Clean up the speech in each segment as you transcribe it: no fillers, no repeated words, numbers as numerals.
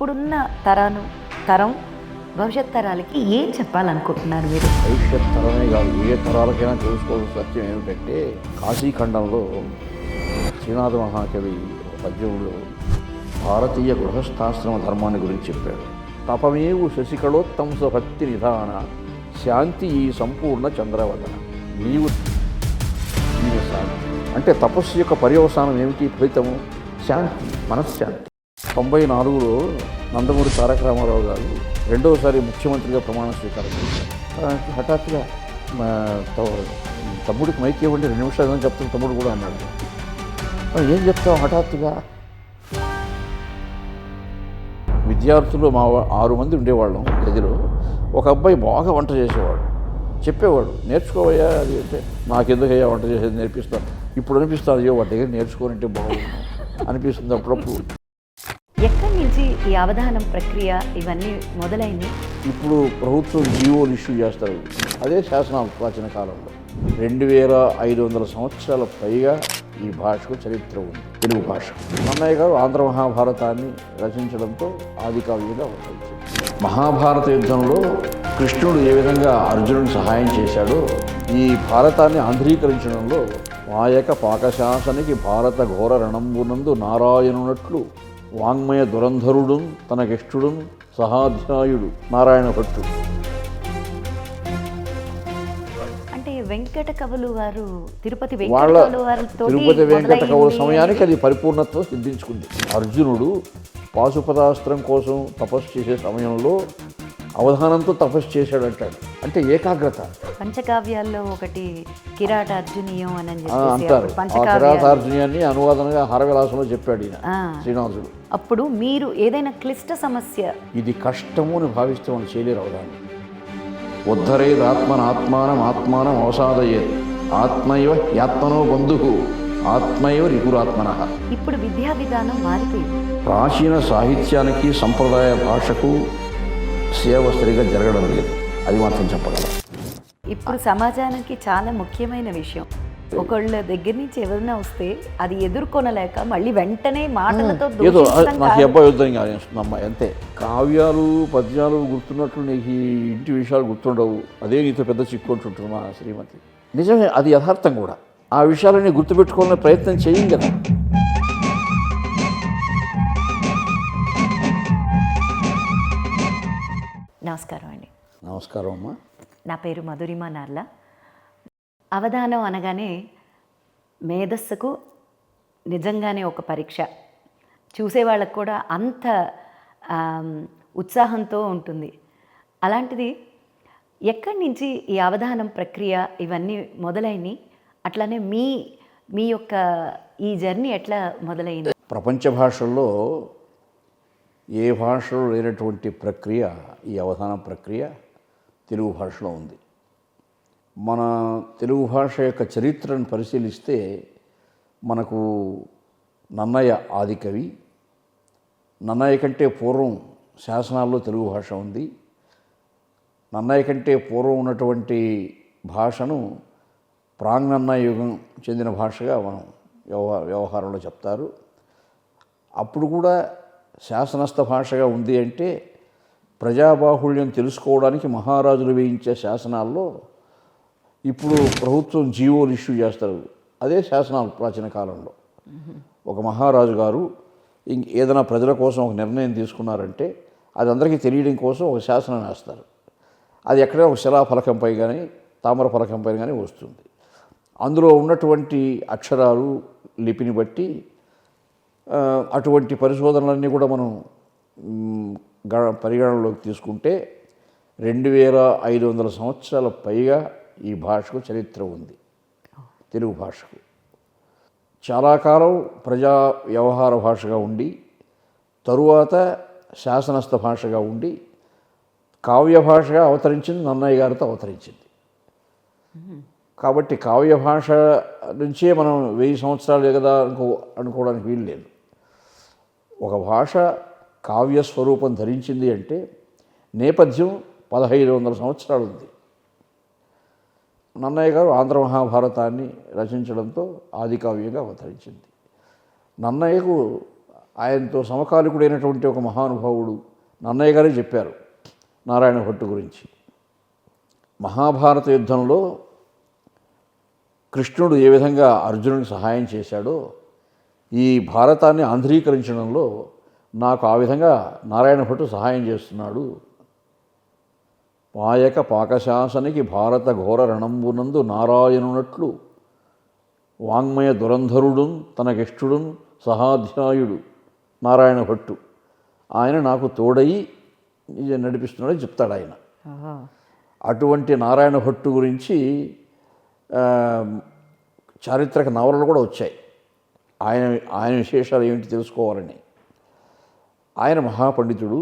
ఇప్పుడున్న తరం భవిష్యత్ తరాలకి ఏం చెప్పాలనుకుంటున్నారు మీరు? భవిష్యత్ తరమే కాదు, ఏ తరాలకైనా తెలుసుకోవాల్సిన సత్యం ఏమిటంటే, కాశీఖండంలో శ్రీనాథ మహాకవి పద్యంలో భారతీయ గృహస్థాశ్రమ ధర్మాన్ని గురించి చెప్పాడు. తపమేవు శశికళోత్తంస భక్తి నిధాన శాంతి ఈ సంపూర్ణ చంద్రవదన. నీవు శాంతి అంటే తపస్సు యొక్క పర్యవసానం ఏమిటి? ఫలితము శాంతి, మనశ్శాంతి. 94లో నందమూరి తారక రామారావు గారు రెండవసారి ముఖ్యమంత్రిగా ప్రమాణ స్వీకారం చేశారు. హఠాత్తుగా తమ్ముడికి మైక్ ఇవ్వండి, 2 నిమిషాలు అని చెప్తున్న తమ్ముడు కూడా అన్నాడు. ఏం చెప్తాం? హఠాత్తుగా విద్యార్థులు 6 మంది ఉండేవాళ్ళం గదిలో. ఒక అబ్బాయి బాగా వంట చేసేవాడు, చెప్పేవాడు, నేర్చుకోవయ్యా అది అంటే, నాకెందుకయ్యా వంట చేసేది నేర్పిస్తాను. ఇప్పుడు అనిపిస్తుంది, అయ్యో వాటి దగ్గర నేర్చుకోనంటే బాగుంది అనిపిస్తుంది అప్పుడప్పుడు. ఎక్కడి నుంచి ఈ అవధానం ప్రక్రియ ఇవన్నీ మొదలైంది? ఇప్పుడు ప్రభుత్వం జీవోలు ఇష్యూ చేస్తారు. అదే శాసనాలు ప్రాచీన కాలంలో 2500 సంవత్సరాల పైగా ఈ భాషకు చరిత్ర ఉంది, తెలుగు భాష. నన్నయ్య గారు ఆంధ్ర మహాభారతాన్ని రచించడంతో ఆదికావ్యంగా వచ్చింది. మహాభారత యుద్ధంలో కృష్ణుడు ఏ విధంగా అర్జునుడికి సహాయం చేశాడో, ఈ భారతాన్ని ఆంధ్రీకరించడంలో మాయక పాకశాసనికి భారత ఘోర రణంబునందు నారాయణునట్లు వాంగ్మయ దురంధరుడు తనకిష్టుడు సహాధ్యాయుడు నారాయణ భట్టుడు. అంటే వెంకట కవులు వారు తిరుపతి వెంకట కవుల సమయానికి అది పరిపూర్ణత్వం సిద్ధించుకుంది. అర్జునుడు పాశుపతాస్త్రం కోసం తపస్సు చేసే సమయంలో అవధానంతో తపస్సు చేశాడంటాడు. అంటే ఏకాగ్రత. పంచకావ్యాల్లో ఒకటి కిరాటార్జునీయం అని అంటారు. ఆ కిరాటార్జునీయాన్ని అనువాదంగా హరవిలాసంలో చెప్పాడు ఈయన శ్రీనాథుడు. అప్పుడు మీరు ఏదైనా క్లిష్ట సమస్య, ఇది కష్టము అని భావిస్తే మనం చేయలేరు అవధానం. ఉద్ధరేది ఆత్మానం అవసాదయేది ఆత్మైవ యాత్మనో బంధు ఆత్మైవ రిపురాత్మన. ఇప్పుడు విద్యా విధానం మారిపోయింది. ప్రాచీన సాహిత్యానికి సంప్రదాయ భాషకు సేవ సరిగా జరగడం లేదు, అది మాత్రం చెప్పగలం. ఇప్పుడు సమాజానికి చాలా ముఖ్యమైన విషయం, ఒకళ్ళ దగ్గర నుంచి ఎవరైనా వస్తే అది ఎదుర్కొనలేక మళ్ళీ వెంటనే మాటలతో ఏదో నాకు అబ్బాయి యుద్ధం కానిస్తుందమ్మా అంతే. కావ్యాలు పద్యాలు గుర్తున్నట్లు నీకు ఈ ఇంటి విషయాలు గుర్తుండవు, అదే నీతో పెద్ద చిక్కుంటుంటుంది మా శ్రీమతి. నిజమే, అది యథార్థం కూడా. ఆ విషయాలని గుర్తుపెట్టుకోవాలనే ప్రయత్నం చేయం కదా. నమస్కారం అండి. నమస్కారం అమ్మా. నా పేరు మధురిమ నార్ల. అవధానం అనగానే మేధస్సుకు నిజంగానే ఒక పరీక్ష, చూసేవాళ్ళకు కూడా అంత ఉత్సాహంతో ఉంటుంది. అలాంటిది ఎక్కడి నుంచి ఈ అవధానం ప్రక్రియ ఇవన్నీ మొదలైనవి, అట్లానే మీ యొక్క ఈ జర్నీ ఎట్లా మొదలైంది? ప్రపంచ భాషల్లో ఏ భాషలో లేనటువంటి ప్రక్రియ ఈ అవధాన ప్రక్రియ తెలుగు భాషలో ఉంది. మన తెలుగు భాష యొక్క చరిత్రను పరిశీలిస్తే మనకు నన్నయ్య ఆదికవి. నన్నయ్య కంటే పూర్వం శాసనాల్లో తెలుగు భాష ఉంది. నన్నయ్య కంటే పూర్వం ఉన్నటువంటి భాషను ప్రాంగనన్నయ్య యుగం చెందిన భాషగా మనం వ్యవహారంలో చెప్తారు. అప్పుడు కూడా శాసనస్థ భాషగా ఉంది అంటే ప్రజాబాహుళ్యం తెలుసుకోవడానికి మహారాజులు వేయించే శాసనాల్లో ఇప్పుడు ప్రభుత్వం జీవోలు ఇష్యూ చేస్తారు. అదే శాసనాలు ప్రాచీన కాలంలో. ఒక మహారాజు గారు ఏదైనా ప్రజల కోసం ఒక నిర్ణయం తీసుకున్నారంటే అది అందరికీ తెలియడం కోసం ఒక శాసనం వేస్తారు. అది ఎక్కడైనా ఒక శిలాఫలకంపై కానీ తామర ఫలకంపై కానీ వస్తుంది. అందులో ఉన్నటువంటి అక్షరాలు లిపిని బట్టి అటువంటి పరిశోధనలన్నీ కూడా మనం పరిగణనలోకి తీసుకుంటే 2500 సంవత్సరాల పైగా ఈ భాషకు చరిత్ర ఉంది. తెలుగు భాషకు చాలా కాలం ప్రజా వ్యవహార భాషగా ఉండి, తరువాత శాసనస్థ భాషగా ఉండి, కావ్య భాషగా అవతరించింది, నన్నయ్య గారితో అవతరించింది. కాబట్టి కావ్య భాష నుంచే మనం 1000 సంవత్సరాలే కదా అనుకోవడానికి వీలు లేదు. ఒక భాష కావ్య స్వరూపం ధరించింది అంటే నేపథ్యం 1500 సంవత్సరాలు ఉంది. నన్నయ్య గారు ఆంధ్ర మహాభారతాన్ని రచించడంతో ఆదికావ్యంగా అవతరించింది. నన్నయ్యకు ఆయనతో సమకాలికుడైనటువంటి ఒక మహానుభావుడు నన్నయ్య గారే చెప్పారు నారాయణ భట్టు గురించి. మహాభారత యుద్ధంలో కృష్ణుడు ఏ విధంగా అర్జునుడికి సహాయం చేశాడో ఈ భారతాన్ని ఆంధ్రీకరించడంలో నాకు ఆ విధంగా నారాయణ భట్టు సహాయం చేస్తున్నాడు. పాయక పాకశాసనికి భారత ఘోర రణంబునందు నారాయణునట్లు వాంగ్మయ దురంధరుడు తనకిష్టుడు సహాధ్యాయుడు నారాయణ భట్టు, ఆయన నాకు తోడయి నడిపిస్తున్నాడని చెప్తాడు ఆయన. అటువంటి నారాయణ భట్టు గురించి చారిత్రక నవలలు కూడా వచ్చాయి. ఆయన విశేషాలు ఏమిటి తెలుసుకోవాలని. ఆయన మహాపండితుడు,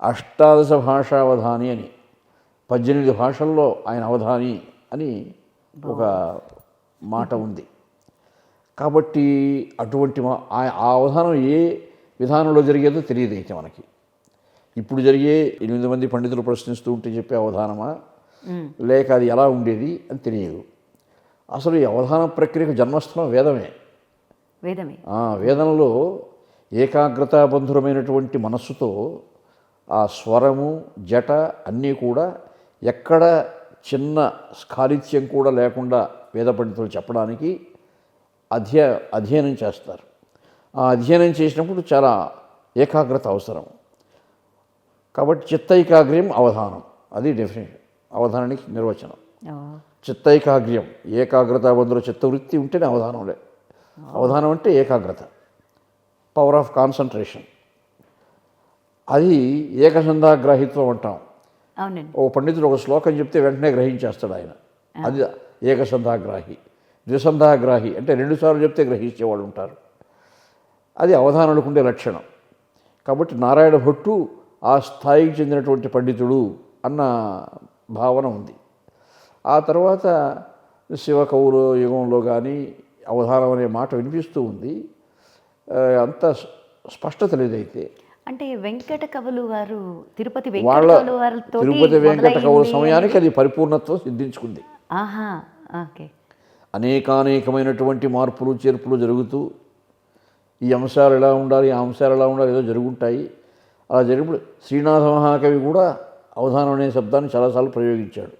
అష్టాదశ భాషావధాని అని 18 భాషల్లో ఆయన అవధాని అని ఒక మాట ఉంది. కాబట్టి అటువంటి ఆ అవధానం ఏ విధానంలో జరిగేదో తెలియదు అయితే మనకి. ఇప్పుడు జరిగే 8 మంది పండితులు ప్రశ్నిస్తూ ఉంటే చెప్పే అవధానమా లేక అది ఎలా ఉండేది అని తెలియదు. అసలు ఈ అవధాన ప్రక్రియకు జన్మస్థలం వేదమే. వేదంలో ఏకాగ్రతాబంధురమైనటువంటి మనస్సుతో ఆ స్వరము జట అన్నీ కూడా ఎక్కడ చిన్న స్ఖాలిత్యం కూడా లేకుండా వేద పండితులు చెప్పడానికి అధ్యయనం చేస్తారు. ఆ అధ్యయనం చేసినప్పుడు చాలా ఏకాగ్రత అవసరం. కాబట్టి చిత్తైకాగ్ర్యం అవధానం, అది డెఫినేషన్, అవధానానికి నిర్వచనం. చిత్తైకాగ్ర్యం, ఏకాగ్రతాబంధుల చిత్తవృత్తి ఉంటేనే అవధానంలే. అవధానం అంటే ఏకాగ్రత, పవర్ ఆఫ్ కాన్సన్ట్రేషన్. అది ఏకసంధాగ్రాహిత్వం అంటాం. ఓ పండితుడు ఒక శ్లోకం చెప్తే వెంటనే గ్రహించేస్తాడు ఆయన, అది ఏకసంధాగ్రాహి. ద్విసంధాగ్రాహి అంటే 2 సార్లు చెప్తే గ్రహించేవాళ్ళు ఉంటారు. అది అవధానాలకు ఉండే లక్షణం. కాబట్టి నారాయణ భట్టు ఆ స్థాయికి చెందినటువంటి పండితుడు అన్న భావన ఉంది. ఆ తర్వాత శివకవుల యుగంలో కానీ అవధానం అనే మాట వినిపిస్తూ ఉంది, అంత స్పష్టత లేదైతే. అంటే వెంకట కవులు వారు తిరుపతి వెంకట కవుల సమయానికి అది పరిపూర్ణత్వం సిద్ధించుకుంది. అనేకానేకమైనటువంటి మార్పులు చేర్పులు జరుగుతూ ఈ అంశాలు ఎలా ఉండాలి, ఆ అంశాలు ఎలా ఉండాలి ఏదో జరుగుంటాయి. అలా జరిగినప్పుడు శ్రీనాథ మహాకవి కూడా అవధానం అనే శబ్దాన్ని చాలాసార్లు ప్రయోగించాడు.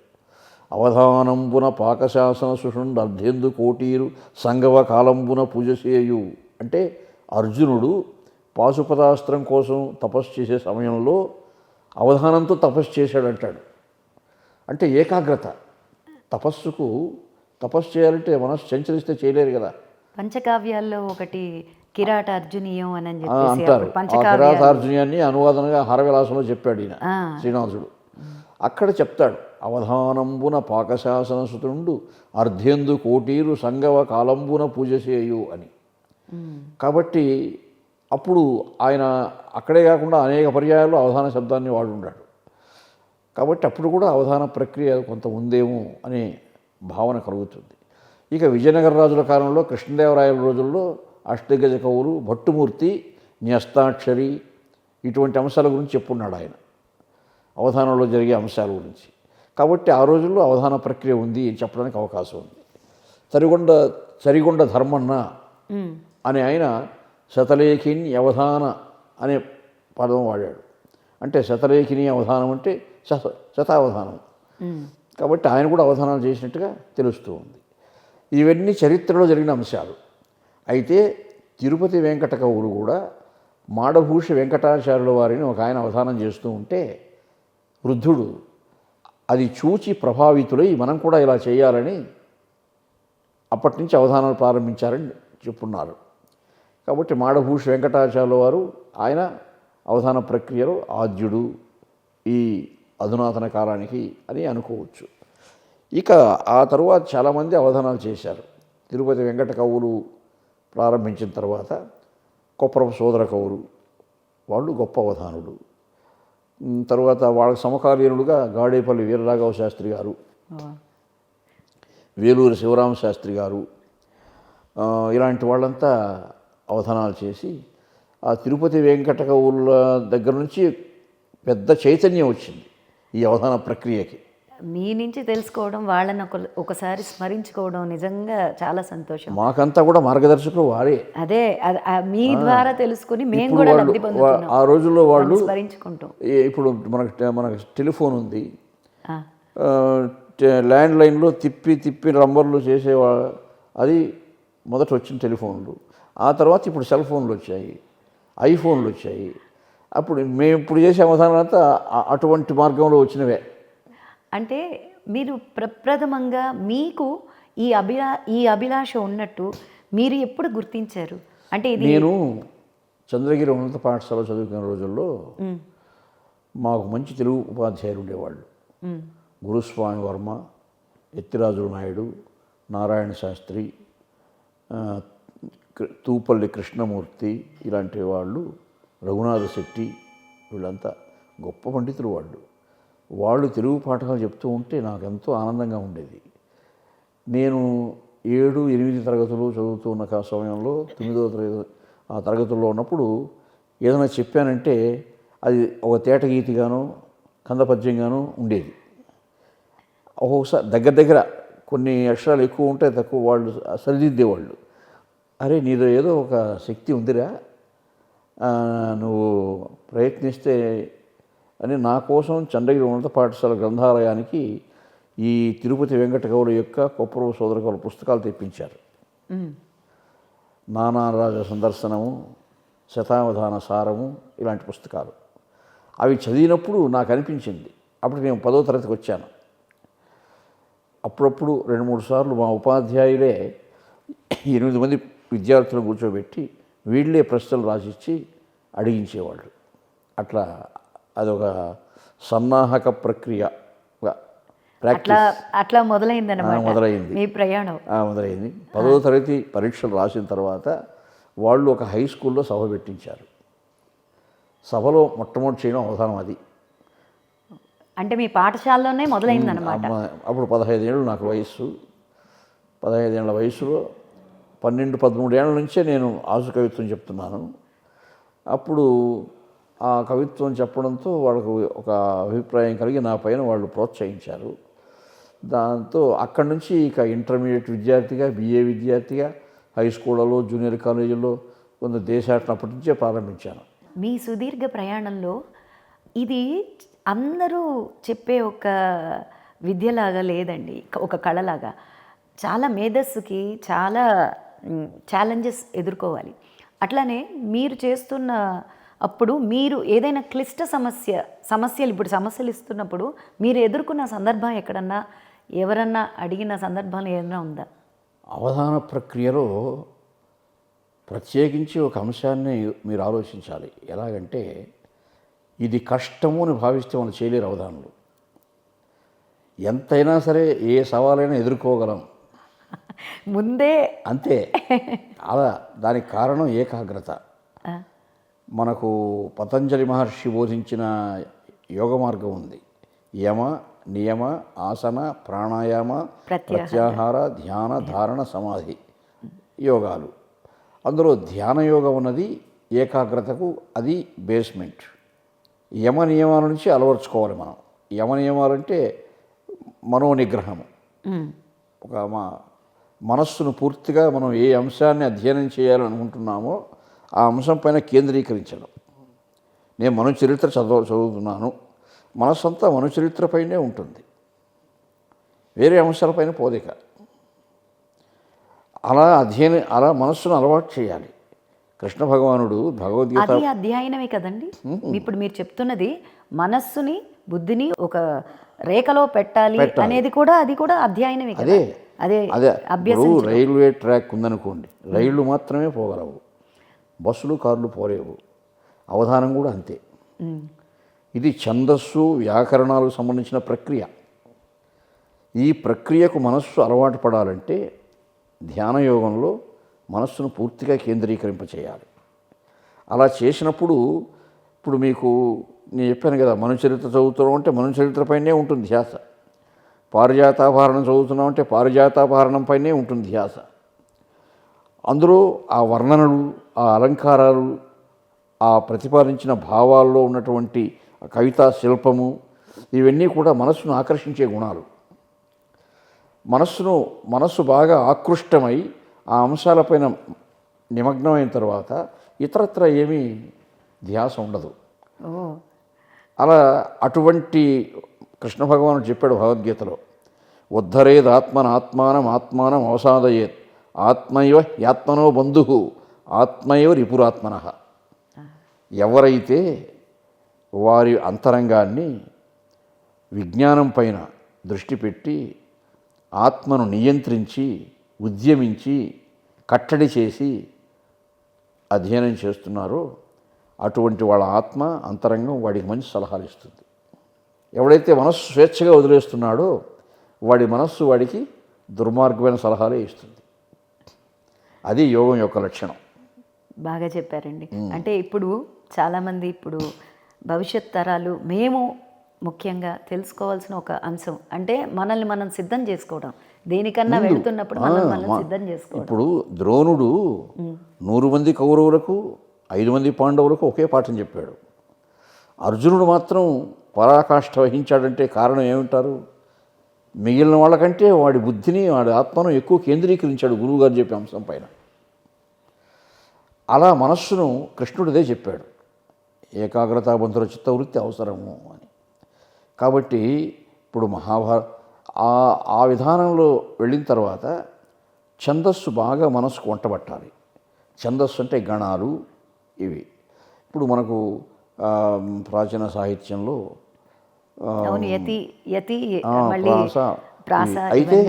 అవధానంబున పాకశాసన సుషుండు అర్ధేందు కోటీరు సంగవ కాలంబున పూజసేయు అంటే అర్జునుడు పాశుపతాస్త్రం కోసం తపస్సు చేసే సమయంలో అవధానంతో తపస్సు చేశాడంటాడు. అంటే ఏకాగ్రత. తపస్సు చేయాలంటే మనసు చంచలిస్తే చేయలేరు కదా. పంచకావ్యాల్లో ఒకటి కిరాట అర్జునీయం అని అంటారు. ఆ కిరాటార్జునీయాన్ని అనువాదంగా హరవిలాసంలో చెప్పాడు ఈయన శ్రీనాథుడు. అక్కడ చెప్తాడు అవధానంబున పాకశాసన సుతుండు అర్ధేందు కోటీరు సంగవ కాలంబున పూజసేయు అని. కాబట్టి అప్పుడు ఆయన అక్కడే కాకుండా అనేక పర్యాయాల్లో అవధాన శబ్దాన్ని వాడుండాడు. కాబట్టి అప్పుడు కూడా అవధాన ప్రక్రియ కొంత ఉందేమో అనే భావన కలుగుతుంది. ఇక విజయనగర రాజుల కాలంలో కృష్ణదేవరాయల రోజుల్లో అష్టదిగ్గజ కవులు భట్టుమూర్తి, న్యస్తాక్షరి ఇటువంటి అంశాల గురించి చెప్పున్నాడు ఆయన, అవధానంలో జరిగే అంశాల గురించి. కాబట్టి ఆ రోజుల్లో అవధాన ప్రక్రియ ఉంది అని చెప్పడానికి అవకాశం ఉంది. సరిగొండ ధర్మన్న అని ఆయన శతలేఖిని అవధాన అనే పదం వాడాడు. అంటే శతలేఖిని అవధానం అంటే శతావధానం. కాబట్టి ఆయన కూడా అవధానాలు చేసినట్టుగా తెలుస్తూ ఉంది. ఇవన్నీ చరిత్రలో జరిగిన అంశాలు. అయితే తిరుపతి వెంకట కవులు కూడా మాడభూషి వెంకటాచార్యుల వారిని ఒక ఆయన అవధానం చేస్తూ ఉంటే వృద్ధుడు అది చూచి ప్రభావితులై మనం కూడా ఇలా చేయాలని అప్పటి నుంచి అవధానాలు ప్రారంభించారని చెప్పున్నారు. కాబట్టి మాడభూషి వెంకటాచార్యుల వారు ఆయన అవధాన ప్రక్రియలో ఆద్యుడు ఈ అధునాతన కాలానికి అని అనుకోవచ్చు. ఇక ఆ తరువాత చాలామంది అవధానాలు చేశారు. తిరుపతి వెంకట కవులు ప్రారంభించిన తర్వాత కొప్పరపు సోదర కవులు వాళ్ళు గొప్ప అవధానులు. తర్వాత వాళ్ళకి సమకాలీనులుగా గాడేపల్లి వీరరాఘవ శాస్త్రి గారు, వేలూరి శివరామ శాస్త్రి గారు, ఇలాంటి వాళ్ళంతా అవధానాలు చేసి ఆ తిరుపతి వెంకట కవుల దగ్గర నుంచి పెద్ద చైతన్యం వచ్చింది ఈ అవధాన ప్రక్రియకి. మీ నుంచి తెలుసుకోవడం, వాళ్ళని ఒకసారి స్మరించుకోవడం నిజంగా చాలా సంతోషం. మాకంతా కూడా మార్గదర్శకులు వారే. అదే మీ ద్వారా తెలుసుకుని మేము ఇప్పుడు కూడా వాళ్ళు లబ్ధి పొందుతున్నాం ఆ రోజుల్లో వాళ్ళు వాళ్ళని స్మరించుకుంటాం. ఇప్పుడు మనకు టెలిఫోన్ ఉంది, ఆ, ల్యాండ్ లైన్లో తిప్పి నంబర్లు చేసేవా, అది మొదట వచ్చిన టెలిఫోన్లు. ఆ తర్వాత ఇప్పుడు సెల్ ఫోన్లు వచ్చాయి, ఐఫోన్లు వచ్చాయి. అప్పుడు మేము ఇప్పుడు చేసే అవధానం అంతా అటువంటి మార్గంలో వచ్చినవే. అంటే మీరు ప్రప్రథమంగా మీకు ఈ అభిలాష ఉన్నట్టు మీరు ఎప్పుడు గుర్తించారు? అంటే ఇది నేను చంద్రగిరి ఉన్నత పాఠశాల చదువుకునే రోజుల్లో మాకు మంచి తెలుగు ఉపాధ్యాయులు ఉండేవాళ్ళు. గురుస్వామి వర్మ, ఎత్తిరాజుల నాయుడు, నారాయణ శాస్త్రి, తూపల్లి కృష్ణమూర్తి, ఇలాంటి వాళ్ళు, రఘునాథ శెట్టి, వీళ్ళంతా గొప్ప పండితులు. వాళ్ళు తెలుగు పాఠాలు చెప్తూ ఉంటే నాకు ఎంతో ఆనందంగా ఉండేది. నేను 7, 8 తరగతులు చదువుతున్న సమయంలో 9వ తరగతి ఆ తరగతుల్లో ఉన్నప్పుడు ఏదైనా చెప్పానంటే అది ఒక తేటగీతిగానో కందపద్యంగానో ఉండేది. ఒక్కొక్కసారి దగ్గర కొన్ని అక్షరాలు ఎక్కువ ఉంటే తక్కువ వాళ్ళు సరిదిద్దేవాళ్ళు. అరే నీదో ఏదో ఒక శక్తి ఉందిరా, నువ్వు ప్రయత్నిస్తే అని నా కోసం చంద్రగిరి ఉన్నత పాఠశాల గ్రంథాలయానికి ఈ తిరుపతి వెంకట గౌడ యొక్క కొప్పరవ సోదర గౌడ పుస్తకాలు తెప్పించారు. నానారాజ సందర్శనము, శతావధాన సారము, ఇలాంటి పుస్తకాలు. అవి చదివినప్పుడు నాకు అనిపించింది, అప్పుడు నేను 10వ తరగతికి వచ్చాను. అప్పుడప్పుడు 2-3 సార్లు మా ఉపాధ్యాయులే 8 మంది విద్యార్థులను కూర్చోబెట్టి వీళ్ళే ప్రశ్నలు రాసిచ్చి అడిగించేవాళ్ళు. అట్లా అదొక సన్నాహక ప్రక్రియ అట్లా మొదలైందన్నమాట మొదలైంది మీ ప్రయాణం. మొదలైంది. 10వ తరగతి పరీక్షలు రాసిన తర్వాత వాళ్ళు ఒక హై స్కూల్లో సభ పెట్టించారు. సభలో మొట్టమొదటి చేయడం అవధానం అది. అంటే మీ పాఠశాలలోనే మొదలైందన్నమాట. అప్పుడు 15 ఏళ్ళు నాకు వయస్సు. 15 ఏళ్ళ వయసులో 12-13 ఏళ్ళ నుంచే నేను ఆసు కవిత్వం చెప్తున్నాను. అప్పుడు ఆ కవిత్వం చెప్పడంతో వాళ్ళకు ఒక అభిప్రాయం కలిగి నా పైన వాళ్ళు ప్రోత్సహించారు. దాంతో అక్కడి నుంచి ఇక ఇంటర్మీడియట్ విద్యార్థిగా, BA విద్యార్థిగా, హై స్కూళ్ళలో, జూనియర్ కాలేజీల్లో కొంత దేశాటన అప్పటి నుంచే ప్రారంభించాను. మీ సుదీర్ఘ ప్రయాణంలో ఇది అందరూ చెప్పే ఒక విద్యలాగా లేదండి, ఒక కళలాగా. చాలా మేధస్సుకి చాలా ఛాలెంజెస్ ఎదుర్కోవాలి. అట్లానే మీరు చేస్తున్న అప్పుడు మీరు ఏదైనా క్లిష్ట సమస్యలు ఇప్పుడు సమస్యలు ఇస్తున్నప్పుడు మీరు ఎదుర్కొన్న సందర్భం ఎక్కడన్నా ఎవరన్నా అడిగిన సందర్భాలు ఏదైనా ఉందా? అవధాన ప్రక్రియలో ప్రత్యేకించి ఒక అంశాన్ని మీరు ఆలోచించాలి. ఎలాగంటే ఇది కష్టము అని భావిస్తే మనం చేయలేరు అవధానులు. ఎంతైనా సరే ఏ సవాలైనా ఎదుర్కోగలం ముందే, అంతే. అలా దానికి కారణం ఏకాగ్రత. మనకు పతంజలి మహర్షి బోధించిన యోగ మార్గం ఉంది. యమ, నియమ, ఆసన, ప్రాణాయామ, ప్రత్యాహార, ధ్యాన, ధారణ, సమాధి యోగాలు. అందులో ధ్యాన యోగం ఉన్నది ఏకాగ్రతకు, అది బేస్మెంట్. యమ నియమాల నుంచి అలవర్చుకోవాలి మనం. యమ నియమాలంటే మనోనిగ్రహము. ఒక మనస్సును పూర్తిగా మనం ఏ అంశాన్ని అధ్యయనం చేయాలనుకుంటున్నామో ఆ అంశం పైన కేంద్రీకరించడం. నేను మనుచరిత్ర చదువుతున్నాను, మనస్సంతా మనుచరిత్రపైనే ఉంటుంది, వేరే అంశాలపైన పోదిక. అలా మనస్సును అలవాటు చేయాలి. కృష్ణ భగవానుడు భగవద్గీత అది అధ్యయనమే కదండి. ఇప్పుడు మీరు చెప్తున్నది మనస్సుని, బుద్ధిని ఒక రేఖలో పెట్టాలి అనేది కూడా, అది కూడా అధ్యయనమే కదా. అదే అభ్యాసం. రైల్వే ట్రాక్ ఉందనుకోండి, రైళ్లు మాత్రమే పోగలవు, బస్సులు, కార్లు పోలేవు. అవధానం కూడా అంతే. ఇది ఛందస్సు, వ్యాకరణాలకు సంబంధించిన ప్రక్రియ. ఈ ప్రక్రియకు మనస్సు అలవాటు పడాలంటే ధ్యానయోగంలో మనస్సును పూర్తిగా కేంద్రీకరింపచేయాలి. అలా చేసినప్పుడు ఇప్పుడు మీకు నేను చెప్పాను కదా, మనుచరిత్ర చదువుతున్నాం అంటే మనుచరిత్రపైనే ఉంటుంది ధ్యాస. పారిజాతాపహరణం చదువుతున్నాం అంటే పారిజాతాపహరణంపైనే ఉంటుంది ధ్యాస. అందులో ఆ వర్ణనలు, ఆ అలంకారాలు, ఆ ప్రతిపాదించిన భావాల్లో ఉన్నటువంటి కవితా శిల్పము, ఇవన్నీ కూడా మనస్సును ఆకర్షించే గుణాలు. మనస్సు బాగా ఆకృష్టమై ఆ అంశాలపైన నిమగ్నమైన తర్వాత ఇతరత్ర ఏమీ ధ్యాస ఉండదు. ఓ అలా అటువంటి కృష్ణ భగవానుడు చెప్పాడు భగవద్గీతలో, ఉద్ధరేద్ ఆత్మనాత్మానం ఆత్మానం అవసాదయేత్ ఆత్మైవ యాత్మనో బంధు ఆత్మైవ రిపురాత్మన. ఎవరైతే వారి అంతరంగాన్ని విజ్ఞానం పైన దృష్టి పెట్టి ఆత్మను నియంత్రించి ఉద్యమించి కట్టడి చేసి అధ్యయనం చేస్తున్నారో అటువంటి వాళ్ళ ఆత్మ అంతరంగం వాడికి మంచి సలహాలు ఇస్తుంది. ఎవడైతే మనస్సు స్వేచ్ఛగా వదిలేస్తున్నాడో వాడి మనస్సు వాడికి దుర్మార్గమైన సలహాలే ఇస్తుంది. అది యోగం యొక్క లక్షణం. బాగా చెప్పారండి. అంటే ఇప్పుడు చాలామంది ఇప్పుడు భవిష్యత్ తరాలు మేము ముఖ్యంగా తెలుసుకోవాల్సిన ఒక అంశం అంటే మనల్ని మనం సిద్ధం చేసుకోవడం. దేనికన్నా వెళుతున్నప్పుడు మనం సిద్ధం చేసుకోవడం. ఇప్పుడు ద్రోణుడు 100 మంది కౌరవులకు 5 మంది పాండవులకు ఒకే పాఠం చెప్పాడు. అర్జునుడు మాత్రం పరాకాష్ఠ వహించాడంటే కారణం ఏమంటారు? మిగిలిన వాళ్ళకంటే వాడి బుద్ధిని వాడి ఆత్మను ఎక్కువ కేంద్రీకరించాడు గురువుగారు చెప్పే అంశం పైన. అలా మనస్సును కృష్ణుడిదే చెప్పాడు, ఏకాగ్రతాబంధుర చిత్తవృత్తి అవసరము అని. కాబట్టి ఇప్పుడు ఆ విధానంలో వెళ్ళిన తర్వాత ఛందస్సు బాగా మనస్సుకు వంటబట్టాలి. ఛందస్సు అంటే గణాలు ఇవి. ఇప్పుడు మనకు ప్రాచీన సాహిత్యంలో ప్రాస అయితే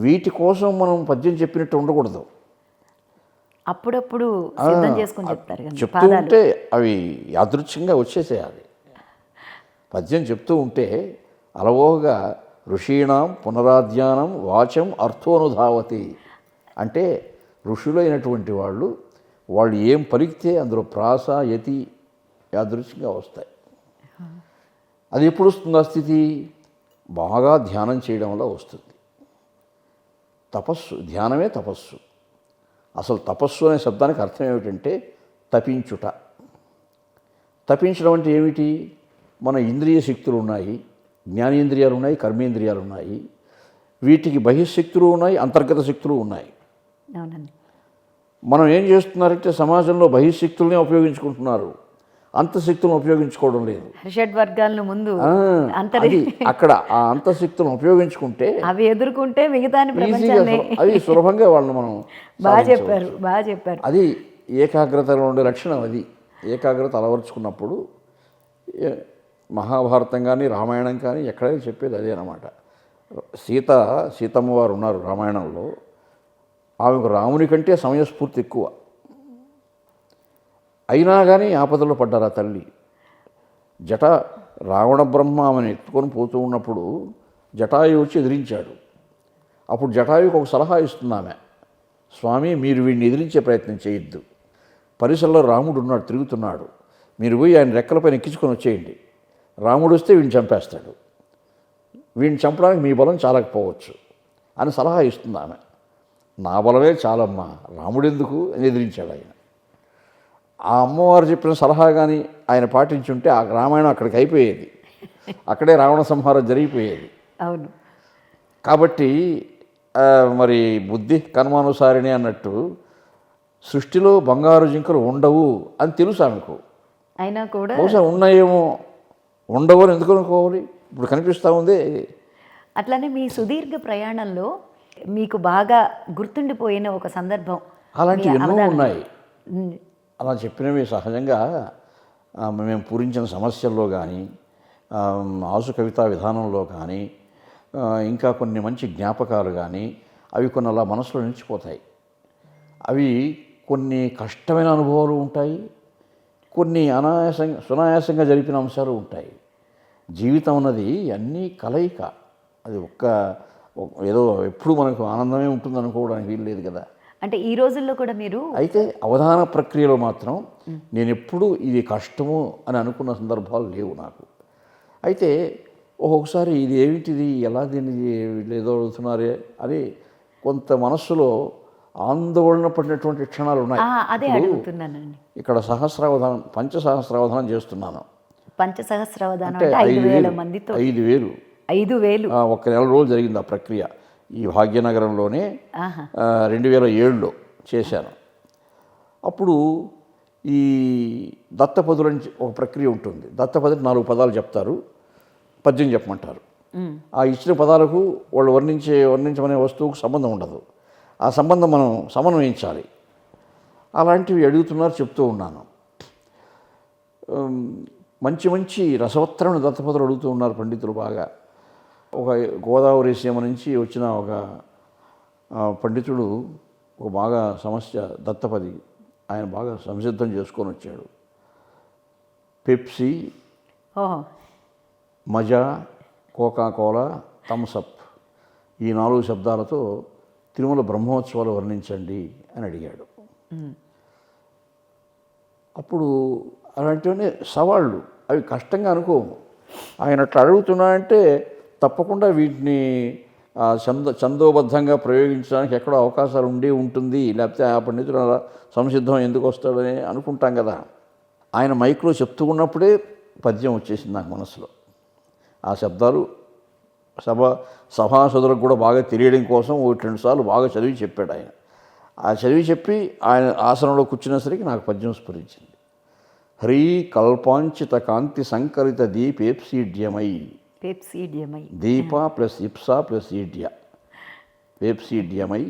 వీటి కోసం మనం పద్యం చెప్పినట్టు ఉండకూడదు. అప్పుడప్పుడు సిద్ధం చేసుకొని చెప్తారు కదా, చెప్తూ ఉంటే అవి యాదృచ్ఛికంగా వచ్చేసేయాలి. పద్యం చెప్తూ ఉంటే అలవోగా ఋషీణం పునరాధ్యానం వాచం అర్థోనుధావతి అంటే ఋషులైనటువంటి వాళ్ళు ఏం పలికితే అందులో ప్రాస యతి యాదృచ్ఛికంగా వస్తాయి. అది ఎప్పుడు వస్తుంది ఆ స్థితి? బాగా ధ్యానం చేయడం వల్ల వస్తుంది. తపస్సు, ధ్యానమే తపస్సు. అసలు తపస్సు అనే శబ్దానికి అర్థం ఏమిటంటే తపించుట. తపించడం అంటే ఏమిటి? మన ఇంద్రియ శక్తులు ఉన్నాయి, జ్ఞానేంద్రియాలు ఉన్నాయి, కర్మేంద్రియాలు ఉన్నాయి. వీటికి బహిశక్తులు ఉన్నాయి, అంతర్గత శక్తులు ఉన్నాయి. అవునండి. మనం ఏం చేస్తున్నారంటే సమాజంలో బహిశక్తులనే ఉపయోగించుకుంటున్నారు, అంతశక్తులను ఉపయోగించుకోవడం లేదు. వర్గాలను ముందు అక్కడ ఆ అంతశక్తులను ఉపయోగించుకుంటే అవి ఎదుర్కొంటే మిగతా అవి సులభంగా వాళ్ళని మనం బాగా చెప్పారు. అది ఏకాగ్రతలో ఉండే లక్షణం. అది ఏకాగ్రత అలవర్చుకున్నప్పుడు మహాభారతం కానీ రామాయణం కానీ ఎక్కడైనా చెప్పేది అదే అన్నమాట. సీతమ్మ వారు ఉన్నారు రామాయణంలో, ఆమెకు రాముని కంటే సమయస్ఫూర్తి ఎక్కువ. అయినా కానీ ఆపదలో పడ్డారు ఆ తల్లి. రావణ బ్రహ్మ ఆమెను ఎత్తుకొని పోతూ ఉన్నప్పుడు జటాయు వచ్చి ఎదిరించాడు. అప్పుడు జటాయుకు ఒక సలహా ఇస్తుంది ఆమె, స్వామి మీరు వీడిని ఎదిరించే ప్రయత్నం చేయొద్దు, పరిసరలో రాముడు ఉన్నాడు తిరుగుతున్నాడు, మీరు పోయి ఆయన రెక్కలపైన ఎక్కించుకొని వచ్చేయండి, రాముడు వస్తే వీడిని చంపేస్తాడు, వీడిని చంపడానికి మీ బలం చాలకపోవచ్చు అని సలహా ఇస్తుంది ఆమె. నా బలమే చాలమ్మా, రాముడు ఎందుకు అని ఎదిరించాడు ఆయన. ఆ అమ్మవారు చెప్పిన సలహా కానీ ఆయన పాటించుంటే ఆ రామాయణం అక్కడికి అయిపోయేది, అక్కడే రావణ సంహారం జరిగిపోయేది. అవును. కాబట్టి మరి బుద్ధి కర్మానుసారిణి అన్నట్టు సృష్టిలో బంగారు జింకలు ఉండవు అని తెలుసు ఆమెకు. అయినా కూడా బహుశా ఉన్నాయేమో, ఉండవు అని ఎందుకు అనుకోవాలి, ఇప్పుడు కనిపిస్తూ ఉంది. అట్లనే మీ సుదీర్ఘ ప్రయాణంలో మీకు బాగా గుర్తుండిపోయిన ఒక సందర్భం అలాంటివి ఎన్నో ఉన్నాయి. అలా చెప్పినవి సహజంగా మేము పూరించిన సమస్యల్లో కానీ, ఆసు కవితా విధానంలో కానీ, ఇంకా కొన్ని మంచి జ్ఞాపకాలు కానీ అవి కొన్ని అలా మనసులో నిలిచిపోతాయి. అవి కొన్ని కష్టమైన అనుభవాలు ఉంటాయి, కొన్ని సునాయాసంగా జరిపిన అంశాలు ఉంటాయి. జీవితం అన్నది అన్నీ కలయిక. అది ఏదో ఎప్పుడు మనకు ఆనందమే ఉంటుంది అనుకోవడానికి వీలు లేదు కదా. అంటే ఈ రోజుల్లో కూడా మీరు అయితే అవధాన ప్రక్రియలో మాత్రం నేను ఎప్పుడు ఇది కష్టము అని అనుకున్న సందర్భాలు లేవు నాకు. అయితే ఒక్కొక్కసారి ఇది ఏమిటిది, ఎలా దీన్ని ఏదో అడుగుతున్నారే అని కొంత మనస్సులో ఆందోళన పడినటువంటి క్షణాలు ఉన్నాయి. అదే అడుగుతున్నానండి. ఇక్కడ పంచసహస్రావధానం చేస్తున్నాను. పంచసహస్రావధానం అంటే అంటే 5,000 5,000 మందితో 5,000 5,000. ఒక నెల రోజులు జరిగింది ఆ ప్రక్రియ. ఈ భాగ్యనగరంలోనే ఆహా. 2007లో చేశాను. అప్పుడు ఈ దత్తపదులు అని ఒక ప్రక్రియ ఉంటుంది. దత్తపదులు 4 పదాలు చెప్తారు, పద్యం చెప్పమంటారు. ఆ ఇచ్చిన పదాలకు వాళ్ళు వర్ణించమనే వస్తువుకు సంబంధం ఉండదు. ఆ సంబంధం మనం సమన్వయించాలి. అలాంటివి అడుగుతున్నారు, చెప్తూ ఉన్నాను. మంచి మంచి రసవత్తరమైన దత్తపదులు అడుగుతూ ఉన్నారు పండితులు బాగా. ఒక గోదావరి సీమ నుంచి వచ్చిన ఒక పండితుడు ఒక బాగా సమస్య దత్తపది ఆయన బాగా సంసిద్ధం చేసుకొని వచ్చాడు. పెప్సీ, ఓహో. మజా, కోకాకోలా, థమ్సప్ ఈ 4 శబ్దాలతో తిరుమల బ్రహ్మోత్సవాలు వర్ణించండి అని అడిగాడు. అప్పుడు అలాంటివన్నీ సవాళ్ళు, అవి కష్టంగా అనుకోము. ఆయన అట్లా అడుగుతున్నాడంటే తప్పకుండా వీటిని ఛందోబద్ధంగా ప్రయోగించడానికి ఎక్కడో అవకాశాలు ఉంటుంది, లేకపోతే ఆ పండితుడు అలా సంసిద్ధం ఎందుకు వస్తాడని అనుకుంటాం కదా. ఆయన మైక్లో చెప్తూ ఉన్నప్పుడే పద్యం వచ్చేసింది నాకు మనసులో. ఆ శబ్దాలు సభాసదులకు కూడా బాగా తెలియడం కోసం 1-2 సార్లు బాగా చదివి చెప్పాడు ఆయన. ఆ చదివి చెప్పి ఆయన ఆసనంలో కూర్చునేసరికి నాకు పద్యం స్ఫురించింది. హ్రీ కల్పాంచిత కాంతి సంకలిత దీపేప్సీడ్యమై, దీప ప్లస్ ఇప్సా ప్లస్ ఈడ్య, వేప్సీడ్యమై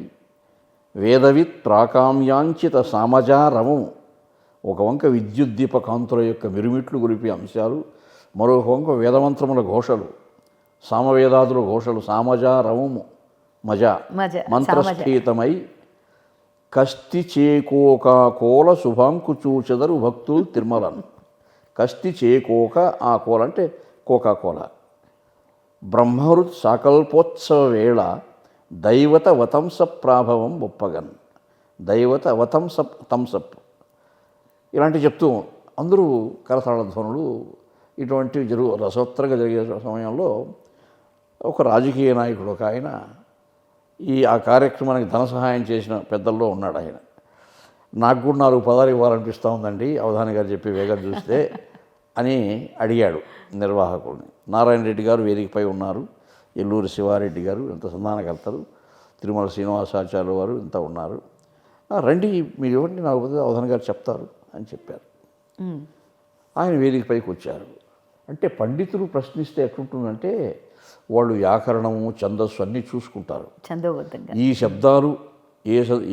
వేదవిత్ ప్రాకామ్యాంచిత సామజారము. ఒక వంక విద్యుద్దీప కాంతుల యొక్క మిరుమిట్లు గురిపే అంశాలు, మరొక వంక వేదమంత్రముల ఘోషలు, సామవేదాదుల ఘోషలు, సామజారము మజ మంత్రస్ఫీతమై కస్తి చేకోక కోల శుభాంకు చూచెదరు భక్తులు తిరుమలను. కస్తి చేకోక, ఆ కోల అంటే కోకాకోల. బ్రహ్మహృత్ సాకల్పోత్సవ వేళ దైవత వతంస ప్రాభవం ఒప్పగన్. దైవత వతంస థమ్సప్ ఇలాంటివి చెప్తూ అందరూ కరతాళ ధ్వనులు ఇటువంటివి రసోత్తరంగా జరిగే సమయంలో ఒక రాజకీయ నాయకుడు ఒక ఆయన ఆ కార్యక్రమానికి ధన సహాయం చేసిన పెద్దల్లో ఉన్నాడు ఆయన. నాకు కూడా 4 పదాలు ఇవ్వాలనిపిస్తూ ఉందండి అవధాని గారు చెప్పి వేగం చూస్తే అని అడిగాడు నిర్వాహకుడిని. నారాయణ రెడ్డి గారు వేదికపై ఉన్నారు, ఎల్లూరి శివారెడ్డి గారు ఎంత సంధానకర్తలు, తిరుమల శ్రీనివాసాచార్యులు వారు ఇంత ఉన్నారు. రండి మీరు ఇవ్వండి, నాకు అవధాని గారు చెప్తారు అని చెప్పారు. ఆయన వేదికపైకి వచ్చారు. అంటే పండితులు ప్రశ్నిస్తే ఎట్లుంటుందంటే వాళ్ళు వ్యాకరణము ఛందస్సు అన్నీ చూసుకుంటారు. ఈ శబ్దాలు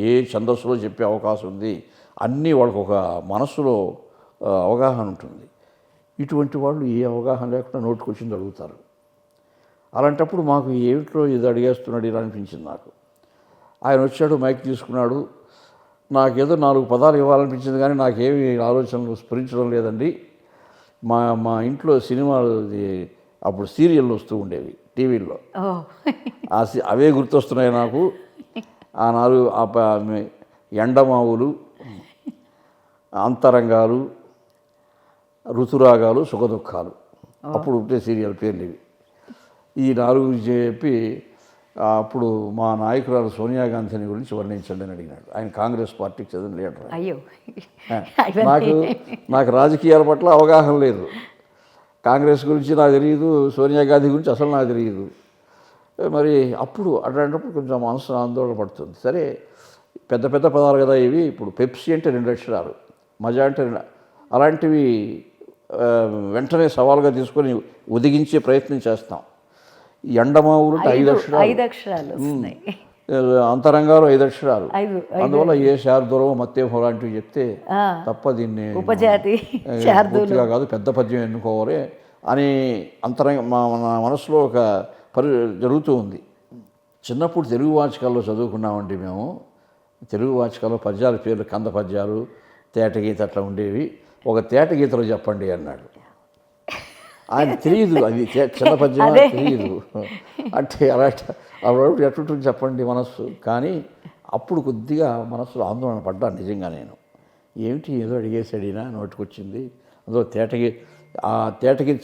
ఏ ఛందస్సులో చెప్పే అవకాశం ఉంది అన్నీ వాళ్ళకు ఒక మనస్సులో అవగాహన ఉంటుంది. ఇటువంటి వాళ్ళు ఏ అవగాహన లేకుండా నోటికొచ్చింది అడుగుతారు. అలాంటప్పుడు మాకు ఏమిట్లో ఇది అడిగేస్తున్నాడు ఇలా అనిపించింది నాకు. ఆయన వచ్చాడు, మైక్ తీసుకున్నాడు. నాకేదో 4 పదాలు ఇవ్వాలనిపించింది కానీ నాకేమి ఆలోచనలు స్ఫురించడం లేదండి. మా ఇంట్లో సినిమాలు అప్పుడు సీరియళ్ళు వస్తూ ఉండేవి టీవీల్లో, అవే గుర్తొస్తున్నాయి నాకు. ఆ 4 ఎండమావులు, అంతరంగాలు, ఋతురాగాలు, సుఖదుఖాలు అప్పుడు ఉంటే సీరియల్ పేర్లు ఇవి. ఈ 4 చెప్పి అప్పుడు మా నాయకురాలు సోనియా గాంధీని గురించి వర్ణించండి అని అడిగినాడు. ఆయన కాంగ్రెస్ పార్టీకి చెందిన లీడర్. నాకు రాజకీయాల పట్ల అవగాహన లేదు. కాంగ్రెస్ గురించి నాకు తెలియదు, సోనియా గాంధీ గురించి అసలు నాకు తెలియదు. మరి అప్పుడు అట్లాంటప్పుడు కొంచెం మనసు ఆందోళన పడుతుంది. సరే పెద్ద పెద్ద పదాలు కదా ఇవి. ఇప్పుడు పెప్సీ అంటే 2 అక్షరాలు, మజా అంటే అలాంటివి వెంటనే సవాలుగా తీసుకొని ఒదిగించే ప్రయత్నం చేస్తాం. ఎండమావులు అంటే 5 అక్షరాలు, అంతరంగాలు 5 అక్షరాలు. అందువల్ల ఏ శార్దూలమో మత్తేమో లాంటివి చెప్తే తప్ప దీన్ని ఉపజాతి పూర్తిగా కాదు పెద్ద పద్యం ఎన్నుకోవాలి అని మన మనసులో ఒక జరుగుతూ ఉంది. చిన్నప్పుడు తెలుగు వాచకాల్లో చదువుకున్నామండి మేము. తెలుగు వాచకాల్లో పద్యాల పేర్లు కంద పద్యాలు, తేటగీత అట్లా ఉండేవి. ఒక తేటగీతలో చెప్పండి అన్నాడు. ఆయన తెలియదు అది చిన్న పద్యం తెలియదు. అంటే అలాంటి అప్పుడు ఎట్టుంటుంది చెప్పండి మనస్సు. కానీ అప్పుడు కొద్దిగా మనస్సులో ఆందోళన పడ్డాను నిజంగా నేను. ఏమిటి ఏదో అడిగేసాడినా నోటికొచ్చింది. అందులో ఆ తేటగీత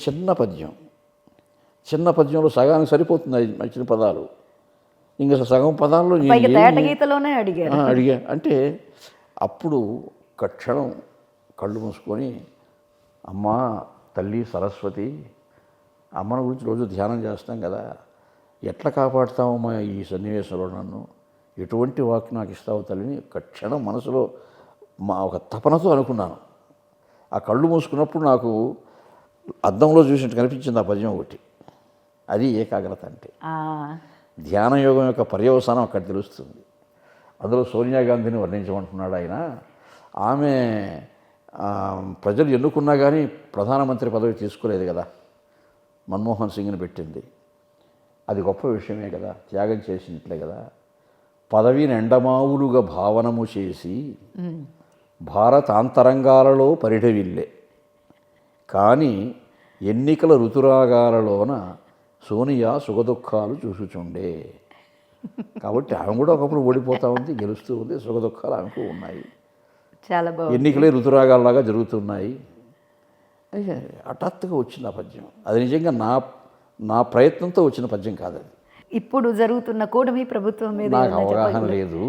చిన్న పద్యంలో సగానికి సరిపోతుంది అది నచ్చిన పదాలు. ఇంకా సగం పదాల్లో అడిగా. అంటే అప్పుడు ఒక క్షణం కళ్ళు మూసుకొని అమ్మా తల్లి సరస్వతి అమ్మను గురించి రోజు ధ్యానం చేస్తాం కదా, ఎట్లా కాపాడుతావమ్మా ఈ సన్నివేశంలో నన్ను, ఎటువంటి వాక్ నాకు ఇస్తావు తల్లిని ఒక క్షణం మనసులో ఒక తపనతో అనుకున్నాను. ఆ కళ్ళు మూసుకున్నప్పుడు నాకు అద్దంలో చూసినట్టు కనిపించింది ఆ పద్యం ఒకటి. అది ఏకాగ్రత అంటే. ధ్యాన యోగం యొక్క పర్యవసానం అక్కడ తెలుస్తుంది. అందులో సోనియా గాంధీని వర్ణించమంటున్నాడు ఆయన. ఆమె ప్రజలు ఎన్నుకున్నా కానీ ప్రధానమంత్రి పదవి తీసుకోలేదు కదా, మన్మోహన్ సింగ్ని పెట్టింది. అది గొప్ప విషయమే కదా, త్యాగం చేసినట్లే కదా. పదవిని ఎండమావులుగా భావనము చేసి భారత అంతరంగాలలో పరిఢవిల్లే, కానీ ఎన్నికల ఋతురాగాలలోన సోనియా సుఖదుఖాలు చూసుచుండే. కాబట్టి ఆమె కూడా ఒకప్పుడు ఓడిపోతూ ఉంది, గెలుస్తూ ఉంది, సుఖదుఖాలు ఆమెకు ఉన్నాయి. చాలా బాగుంది. ఎన్నికలే ఋతురాగాలలాగా జరుగుతున్నాయి. హఠాత్తుగా వచ్చింది ఆ పద్యం. అది నిజంగా నా ప్రయత్నంతో వచ్చిన పద్యం కాదు. అది ఇప్పుడు జరుగుతున్న కూటమి ప్రభుత్వం మీద నాకు అవగాహన లేదు.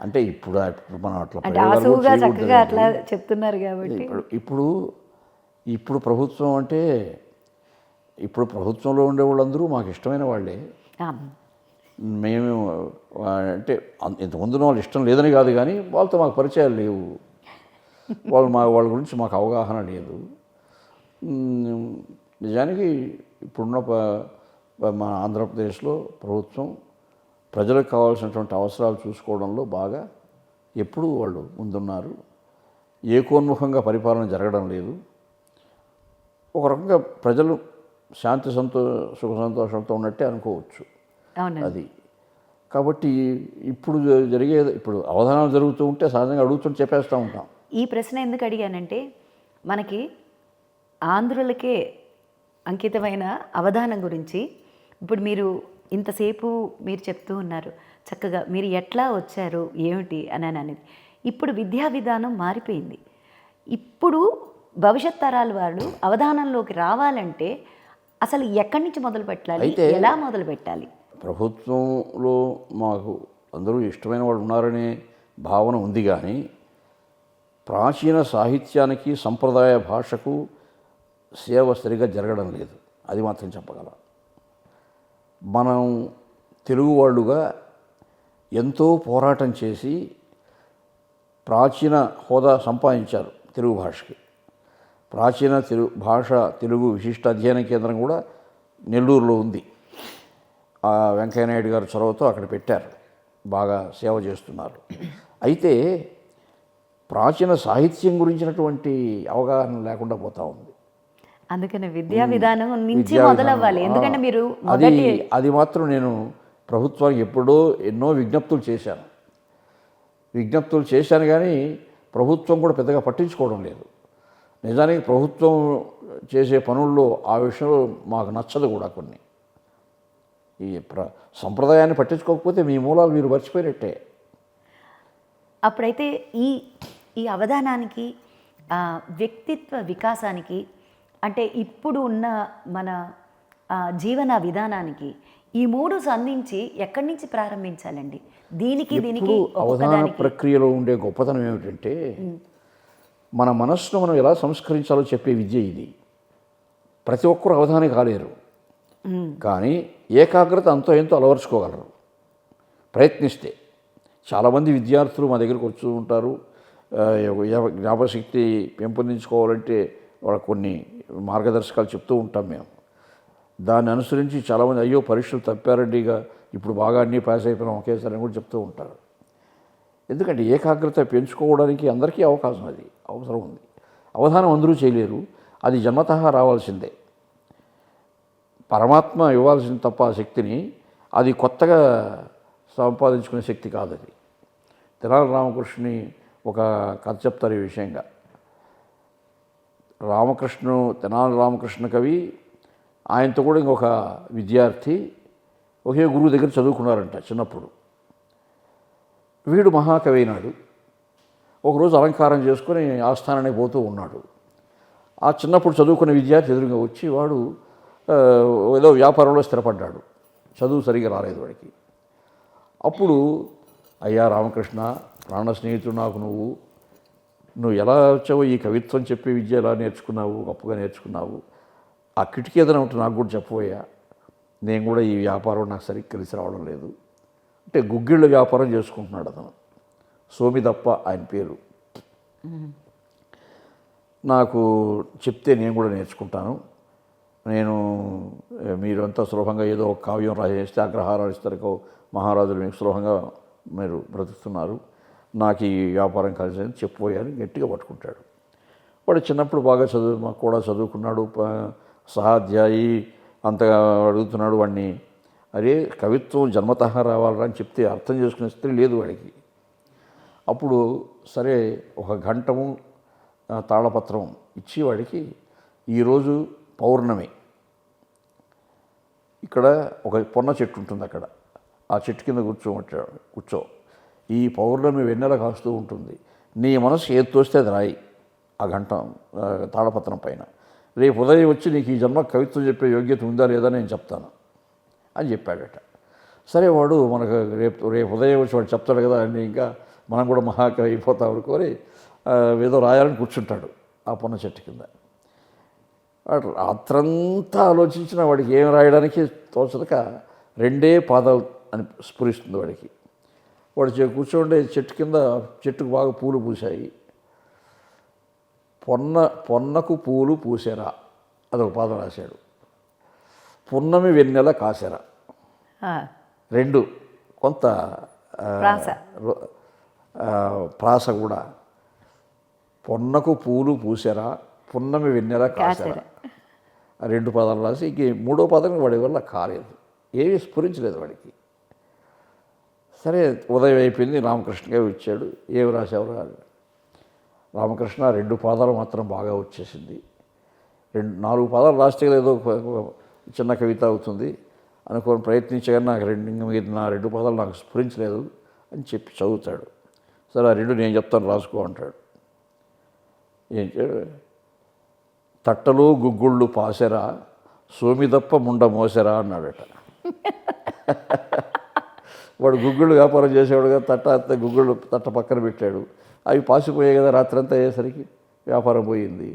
అంటే ఇప్పుడు మనం అట్లా ఆసువుగా చక్కగా అట్లా చెప్తున్నారు కాబట్టి ఇప్పుడు ప్రభుత్వం అంటే ఇప్పుడు ప్రభుత్వంలో ఉండే వాళ్ళందరూ మాకు ఇష్టమైన వాళ్ళే. మేము అంటే ఇంతకుముందు వాళ్ళు ఇష్టం లేదని కాదు, కానీ వాళ్ళతో మాకు పరిచయాలు లేవు, వాళ్ళ గురించి మాకు అవగాహన లేదు. నిజానికి ఇప్పుడున్న మన ఆంధ్రప్రదేశ్లో ప్రభుత్వం ప్రజలకు కావాల్సినటువంటి అవసరాలు చూసుకోవడంలో బాగా ఎప్పుడూ వాళ్ళు ముందున్నారు. ఏకోన్ముఖంగా పరిపాలన జరగడం లేదు. ఒక రకంగా ప్రజలు శాంతి సుఖ సంతోషంతో ఉన్నట్టే అనుకోవచ్చు. అది కాబట్టి ఇప్పుడు ఇప్పుడు అవధానాలు జరుగుతూ ఉంటే సహజంగా అడుగుతుంటే చెప్పేస్తూ ఉంటాం. ఈ ప్రశ్న ఎందుకు అడిగానంటే, మనకి ఆంధ్రులకే అంకితమైన అవధానం గురించి ఇప్పుడు మీరు ఇంతసేపు మీరు చెప్తూ ఉన్నారు చక్కగా, మీరు ఎట్లా వచ్చారు ఏమిటి అని అనేది. ఇప్పుడు విద్యా విధానం మారిపోయింది. ఇప్పుడు భవిష్యత్ తరాల వాళ్ళు అవధానంలోకి రావాలంటే అసలు ఎక్కడి నుంచి మొదలు పెట్టాలి, ఎలా మొదలు పెట్టాలి? ప్రభుత్వంలో మాకు అందరూ ఇష్టమైన వాళ్ళు ఉన్నారనే భావన ఉంది, కానీ ప్రాచీన సాహిత్యానికి సంప్రదాయ భాషకు సేవ సరిగా జరగడం లేదు. అది మాత్రం చెప్పగలం. మనం తెలుగు వాళ్ళుగా ఎంతో పోరాటం చేసి ప్రాచీన హోదా సంపాదించారు తెలుగు భాషకి. ప్రాచీన తెలుగు విశిష్ట అధ్యయన కేంద్రం కూడా నెల్లూరులో ఉంది. వెంకయ్యనాయుడు గారు చొరవతో అక్కడ పెట్టారు, బాగా సేవ చేస్తున్నారు. అయితే ప్రాచీన సాహిత్యం గురించినటువంటి అవగాహన లేకుండా పోతూ ఉంది. అందుకని విద్యా విధానం నుంచి మొదలవ్వాలి. ఎందుకంటే మీరు అది మాత్రం నేను ప్రభుత్వానికి ఎన్నో విజ్ఞప్తులు చేశాను, కానీ ప్రభుత్వం కూడా పెద్దగా పట్టించుకోవడం లేదు. నిజానికి ప్రభుత్వం చేసే పనుల్లో ఆ విషయంలో మాకు నచ్చదు కూడా. కొన్ని ఈ సంప్రదాయాన్ని పట్టించుకోకపోతే మీ మూలాలు మీరు మర్చిపోయినట్టే. అప్పుడైతే ఈ అవధానానికి, వ్యక్తిత్వ వికాసానికి, అంటే ఇప్పుడు ఉన్న మన జీవన విధానానికి ఈ మూడు సంధించి ఎక్కడి నుంచి ప్రారంభించాలండి? దీనికి అవధాన ప్రక్రియలో ఉండే గొప్పతనం ఏమిటంటే, మన మనస్సును మనం ఎలా సంస్కరించాలో చెప్పే విద్య ఇది. ప్రతి ఒక్కరు అవధాని కాలేరు, కానీ ఏకాగ్రత అంతో ఎంతో అలవరుచుకోగలరు ప్రయత్నిస్తే. చాలామంది విద్యార్థులు మా దగ్గరకు వస్తూ ఉంటారు. జ్ఞాపకశక్తి పెంపొందించుకోవాలంటే వాళ్ళకు కొన్ని మార్గదర్శకాలు చెప్తూ ఉంటాం మేము. దాన్ని అనుసరించి చాలామంది అయ్యో పరీక్షలు తప్పారండిగా, ఇప్పుడు బాగా అన్నీ పాస్ అయిపోయినాం ఒకేసారి అని కూడా చెప్తూ ఉంటారు. ఎందుకంటే ఏకాగ్రత పెంచుకోవడానికి అందరికీ అవసరం ఉంది. అవధానం అందరూ చేయలేరు, అది జన్మతః రావాల్సిందే. పరమాత్మ ఇవ్వాల్సింది తప్ప ఆ శక్తిని, అది కొత్తగా సంపాదించుకునే శక్తి కాదు అది. తెనాలి రామకృష్ణుని ఒక కథ చెప్తారు ఈ విషయంగా. తెనాలి రామకృష్ణ కవి, ఆయనతో కూడా ఇంకొక విద్యార్థి ఒకే గురువు దగ్గర చదువుకున్నారంట చిన్నప్పుడు. వీడు మహాకవి అయినాడు. ఒకరోజు అలంకారం చేసుకొని ఆస్థానానికి పోతూ ఉన్నాడు. ఆ చిన్నప్పుడు చదువుకున్న విద్యార్థి ఎదురుగా వచ్చి, వాడు ఏదో వ్యాపారంలో స్థిరపడ్డాడు, చదువు సరిగా రాలేదు వాడికి. అప్పుడు, అయ్యా రామకృష్ణ, ప్రాణ స్నేహితుడు నాకు నువ్వు, నువ్వు ఎలా వచ్చావో ఈ కవిత్వం చెప్పే విద్య ఎలా నేర్చుకున్నావు, గొప్పగా నేర్చుకున్నావు, ఆ కిటికీ ఏదైనా ఉంటే నాకు కూడా చెప్పబోయా, నేను కూడా ఈ వ్యాపారం నాకు సరిగ్గా కలిసి రావడం లేదు అంటే గుగ్గిళ్ళ వ్యాపారం చేసుకుంటున్నాడు అతను. సోమిదప్ప ఆయన పేరు. నాకు చెప్తే నేను కూడా నేర్చుకుంటాను, నేను మీరు అంతా సులభంగా ఏదో ఒక కావ్యం రాసేస్తే అగ్రహారాలు ఇస్తారు, మహారాజులు మీకు సులభంగా మీరు బ్రతుకుతున్నారు, నాకు ఈ వ్యాపారం కలిసి చెప్పబోయాని గట్టిగా పట్టుకుంటాడు. వాడు చిన్నప్పుడు బాగా మాకు కూడా చదువుకున్నాడు, సహాధ్యాయి అంతగా అడుగుతున్నాడు వాడిని. అరే కవిత్వం జన్మతః రావాలని అని చెప్తే అర్థం చేసుకునే స్థితి లేదు వాడికి. అప్పుడు సరే ఒక గంటము తాళపత్రం ఇచ్చి వాడికి, ఈరోజు పౌర్ణమి, ఇక్కడ ఒక పొన్న చెట్టు ఉంటుంది, అక్కడ ఆ చెట్టు కింద కూర్చో, ఈ పౌర్ణమి వెన్నెల కాస్తూ ఉంటుంది, నీ మనసు ఏది తోస్తే అది రాయి ఆ గంట తాళపత్రం పైన, రేపు ఉదయం వచ్చి నీకు ఈ జన్మ కవిత్వం చెప్పే యోగ్యత ఉందా లేదా నేను చెప్తాను అని చెప్పాడట. సరే వాడు మనకు రేపు ఉదయం వచ్చి వాడు చెప్తాడు కదా అని ఇంకా మనం కూడా మహాకవి అయిపోతాం అనుకొని ఏదో రాయాలని కూర్చుంటాడు ఆ పొన్న చెట్టు కింద. రాత్రంతా ఆలోచించిన వాడికి ఏం రాయడానికి తోచదక రెండే పాదాలు అని స్ఫురిస్తుంది వాడికి. వాడు కూర్చోండే చెట్టు కింద, చెట్టుకు బాగా పూలు పూసాయి, పొన్నకు పూలు పూసారా అదొక పాదం రాశాడు, పున్నమి వెన్నెల కాసెరా, రెండు కొంత ప్రాస కూడా, పొన్నకు పూలు పూసెరా పున్నమి వెన్నెల కాసెరా ఆ రెండు పదాలు రాసి ఇంక మూడో పదం వాడి వల్ల కాలేదు, ఏమీ స్ఫురించలేదు వాడికి. సరే ఉదయం అయిపోయింది, రామకృష్ణగా ఇచ్చాడు, ఏమి రాశావు రాదు. రామకృష్ణ రెండు పాదాలు మాత్రం బాగా వచ్చేసింది, 4 పాదాలు రాస్తే ఏదో చిన్న కవిత అవుతుంది అనుకోని ప్రయత్నించగానే నాకు నా 2 పాదాలు నాకు స్ఫురించలేదు అని చెప్పి చదువుతాడు. సరే ఆ 2 నేను చెప్తాను రాసుకో అంటాడు. ఏం తట్టలో గుగ్గుళ్ళు పాసెరా సోమిదప్ప ముండ మోసెరా అన్నాడట. వాడు గుగ్గుళ్ళు వ్యాపారం చేసేవాడు కదా, గుగ్గుళ్ళు తట్ట పక్కన పెట్టాడు, అవి పాసిపోయాయి కదా, రాత్రంతా అయ్యేసరికి వ్యాపారం పోయింది.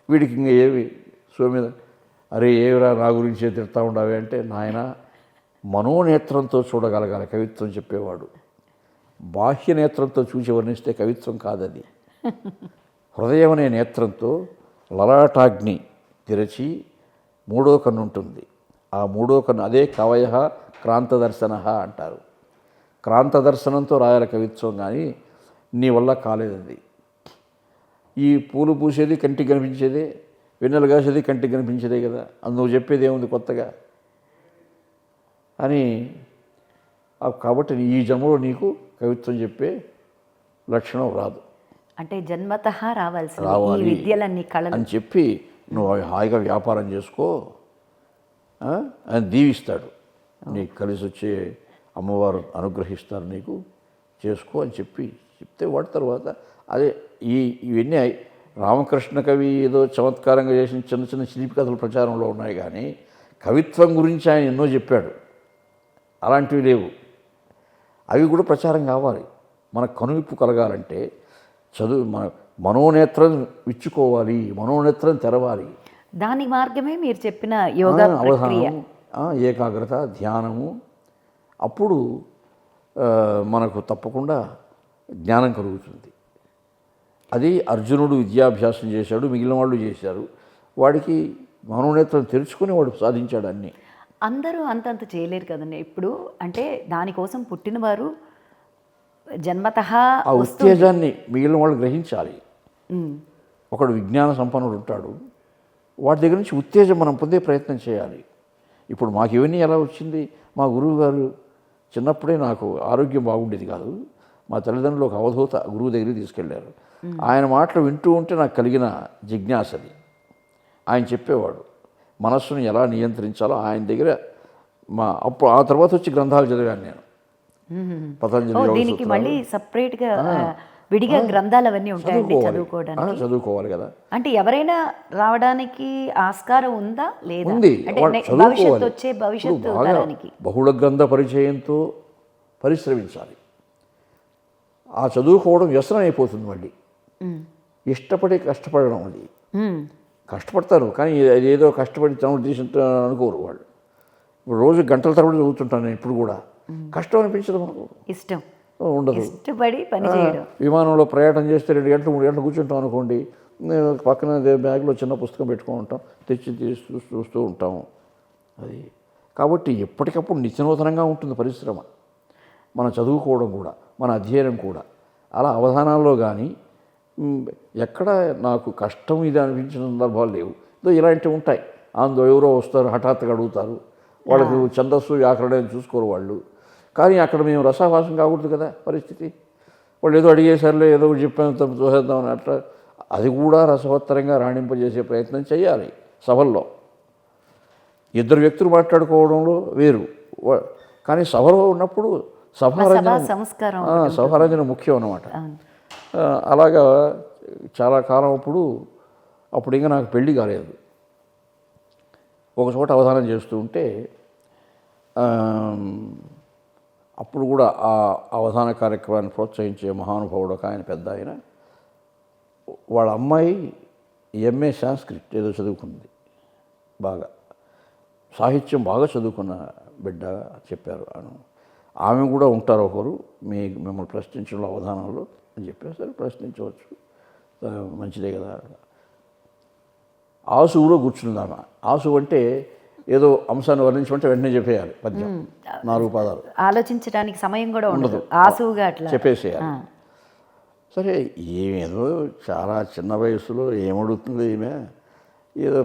వీడికి ఇంక ఏవి సోమిద, అరే ఏవిరా నా గురించే తిడతా ఉండవే అంటే, నాయన మనోనేత్రంతో చూడగలగాలి కవిత్వం చెప్పేవాడు, బాహ్య నేత్రంతో చూసి వర్ణిస్తే కవిత్వం కాదది. హృదయం అనే నేత్రంతో లలాటాగ్ని తెరచి 3వ కన్ను ఉంటుంది, ఆ 3వ కన్ను అదే కవయ క్రాంతదర్శన అంటారు. క్రాంతదర్శనంతో రాయాల కవిత్వం, కానీ నీ వల్ల కాలేదు అది. ఈ పూలు పూసేది కంటికి కనిపించేదే, వెన్నెలు కాసేది కంటికి కనిపించేదే కదా, నువ్వు చెప్పేది ఏముంది కొత్తగా అని. కాబట్టి ఈ జన్మలో నీకు కవిత్వం చెప్పే లక్షణం రాదు, అంటే జన్మతః రావాలి విద్యలన్నీ కళలు అని చెప్పి నువ్వు హాయిగా వ్యాపారం చేసుకో అని దీవిస్తాడు. నీకు కలిసి వచ్చే అమ్మవారు అనుగ్రహిస్తారు, నీకు చేసుకో అని చెప్తే వాడి తర్వాత అదే ఇవన్నీ రామకృష్ణ కవి ఏదో చమత్కారంగా చేసిన చిన్న చిన్న శిల్పి కథలు ప్రచారంలో ఉన్నాయి, కానీ కవిత్వం గురించి ఆయన ఎన్నో చెప్పాడు, అలాంటివి లేవు. అవి కూడా ప్రచారం కావాలి. మనకు కనువిప్పు కలగాలంటే మనోనేత్రం విచ్చుకోవాలి, మనోనేత్రం తెరవాలి. దాని మార్గమే మీరు చెప్పిన యోగా ప్రక్రియ, ఏకాగ్రత, ధ్యానము. అప్పుడు మనకు తప్పకుండా జ్ఞానం కలుగుతుంది. అది అర్జునుడు విద్యాభ్యాసం చేశాడు, మిగిలిన వాళ్ళు చేశారు, వాడికి మనోనేత్రం తెరుచుకొని వాడు సాధించాడు అన్నీ. అందరూ అంతంత చేయలేరు కదండి. ఇప్పుడు అంటే దానికోసం పుట్టినవారు జన్మతః ఆ ఉత్తేజాన్ని మిగిలిన వాళ్ళు గ్రహించాలి. ఒకడు విజ్ఞాన సంపన్నుడు ఉంటాడు, వాడి దగ్గర నుంచి ఉత్తేజం మనం పొందే ప్రయత్నం చేయాలి. ఇప్పుడు మాకు ఇవన్నీ ఎలా వచ్చింది, మా గురువు గారు చిన్నప్పుడే నాకు ఆరోగ్యం బాగుండేది కాదు, మా తల్లిదండ్రులు ఒక అవధూత గురువు దగ్గరికి తీసుకెళ్లారు. ఆయన మాటలు వింటూ ఉంటే నాకు కలిగిన జిజ్ఞాసది. ఆయన చెప్పేవాడు మనస్సును ఎలా నియంత్రించాలో ఆయన దగ్గర. అప్పుడు ఆ తర్వాత వచ్చి గ్రంథాలు చదివాను నేను, పతంజలి యోగ దీనికి మళ్ళీ సపరేట్గా విడిగా గ్రంథాలు అవన్నీ ఉంటాయండి చదువుకోవడానికి. చదువుకోవాలి కదా. అంటే ఎవరైనా రావడానికి ఆస్కారం ఉందా లేదా? ఉంది, భవిష్యత్తు వచ్చే భవిష్యత్తు తరానికి బహుళ గ్రంథ పరిచయంతో పరిశ్రమించాలి. ఆ చదువుకోవడం వ్యసనం అయిపోతుంది మళ్ళీ. ఇష్టపడి కష్టపడడం అది. ఉమ్, కష్టపడతారు కానీ అది ఏదో కష్టపడి తమను తీసినట్టు అనుకోరు వాళ్ళు. ఇప్పుడు రోజు గంటల తరబడి చదువుతుంటాను నేను ఇప్పుడు కూడా. కష్టం అనిపించదు మనకు, ఇష్టం, ఉండదు. ఇష్టపడి పని చేయడం. విమానంలో ప్రయాణం చేస్తే 2 గంటలు 3 గంటలు కూర్చుంటాం అనుకోండి, నేను పక్కన బ్యాగ్లో చిన్న పుస్తకం పెట్టుకొని ఉంటాం, తెచ్చి చూస్తూ ఉంటాము అది. కాబట్టి ఎప్పటికప్పుడు నిత్యనూతనంగా ఉంటుంది పరిశ్రమ, మన చదువుకోవడం కూడా, మన అధ్యయనం కూడా. అలా అవధానాల్లో కానీ ఎక్కడ నాకు కష్టం ఇది అనిపించిన సందర్భాలు లేవు. ఇలాంటివి ఉంటాయి. అందులో ఎవరో వస్తారు, హఠాత్తుగా అడుగుతారు, వాళ్ళకి ఛందస్సు వ్యాకరణం చూసుకోరు వాళ్ళు. కానీ అక్కడ మేము రసాభాసం కాకూడదు కదా పరిస్థితి. వాళ్ళు ఏదో అడిగేసరిలో ఏదో చెప్పాను చూసేద్దామని అట్లా అది కూడా రసవత్తరంగా రాణింపజేసే ప్రయత్నం చేయాలి సభల్లో. 2 వ్యక్తులు మాట్లాడుకోవడంలో వేరు, కానీ సభలో ఉన్నప్పుడు సభారంజన ముఖ్యం అన్నమాట. అలాగా చాలా కాలం అప్పుడు ఇంకా నాకు పెళ్ళి కాలేదు. ఒక చోట అవధానం చేస్తూ ఉంటే అప్పుడు కూడా ఆ అవధాన కార్యక్రమాన్ని ప్రోత్సహించే మహానుభావుడు ఒక ఆయన, పెద్ద ఆయన, వాళ్ళ అమ్మాయి ఎంఏ సంస్కృత్ ఏదో చదువుకుంది, బాగా సాహిత్యం బాగా చదువుకున్న బిడ్డ చెప్పారు. ఆమె కూడా ఉంటారు ఒకరు మిమ్మల్ని ప్రశ్నించడంలో అవధానంలో అని చెప్పారు. సరే ప్రశ్నించవచ్చు, మంచిదే కదా. ఆసువులో కూర్చుంది ఆమె. ఆసు అంటే ఏదో అంశాన్ని వర్ణించమంటే వెంటనే చెప్పేయాలి, పద్యం 4 పదాలు, ఆలోచించడానికి సమయం కూడా ఉండదు, ఆసువుగా అట్లా చెప్పేసేయాలి. సరే ఏమేదో చాలా చిన్న వయసులో ఏమడుగుతుంది ఈమె, ఏదో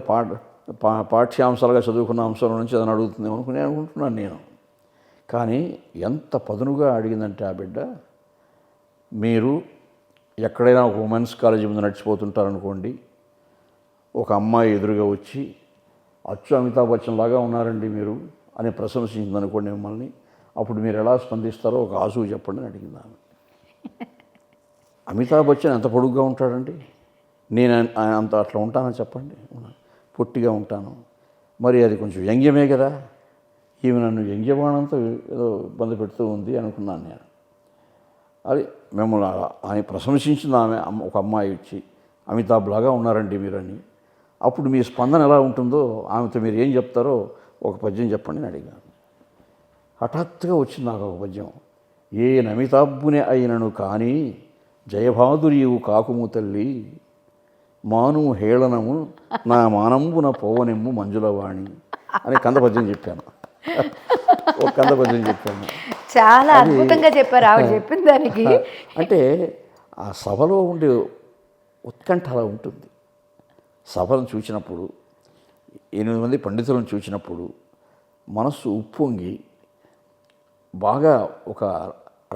పాఠ్యాంశాలుగా చదువుకున్న అంశం నుంచి ఏదైనా అడుగుతుంది అనుకుంటున్నాను నేను. కానీ ఎంత పదునుగా అడిగిందంటే ఆ బిడ్డ, మీరు ఎక్కడైనా ఒక ఉమెన్స్ కాలేజీ ముందు నడిచిపోతుంటారనుకోండి, ఒక అమ్మాయి ఎదురుగా వచ్చి అచ్చు అమితాబ్ బచ్చన్ లాగా ఉన్నారండి మీరు అని ప్రశంసించింది అనుకోండి మిమ్మల్ని, అప్పుడు మీరు ఎలా స్పందిస్తారో ఒక ఆసువు చెప్పండి అని అడిగింది ఆమె. అమితాబ్ బచ్చన్ ఎంత పొడుగ్గా ఉంటాడండి, నేను అంత అట్లా ఉంటానని చెప్పండి, పొట్టిగా ఉంటాను, మరి అది కొంచెం వ్యంగ్యమే కదా, ఈమె నన్ను వ్యంగ్యబాణంతో ఏదో ఇబ్బంది పెడుతూ ఉంది అనుకున్నాను నేను. అది మిమ్మల్ని ఆయన ప్రశంసించింది ఆమె, ఒక అమ్మాయి వచ్చి అమితాబ్ లాగా ఉన్నారండి మీరని. అప్పుడు మీ స్పందన ఎలా ఉంటుందో, ఆమెతో మీరు ఏం చెప్తారో ఒక పద్యం చెప్పండి అని అడిగాను. హఠాత్తుగా వచ్చింది నాకు ఒక పద్యం. ఏ నమితాబ్బునే అయినను కానీ జయభాదురీవు కాకుము తల్లి, మాను హేళనము నా మానంబున పోవనెమ్ము మంజులవాణి అని కంద పద్యం చెప్పాను. ఒక కంద పద్యం చెప్పాను. చాలా అద్భుతంగా చెప్పారు ఆవిడ చెప్పిన దానికి. అంటే ఆ సభలో ఉండే ఉత్కంఠ అలా ఉంటుంది. సభను చూసినప్పుడు, 8 మంది పండితులను చూసినప్పుడు మనస్సు ఉప్పొంగి బాగా ఒక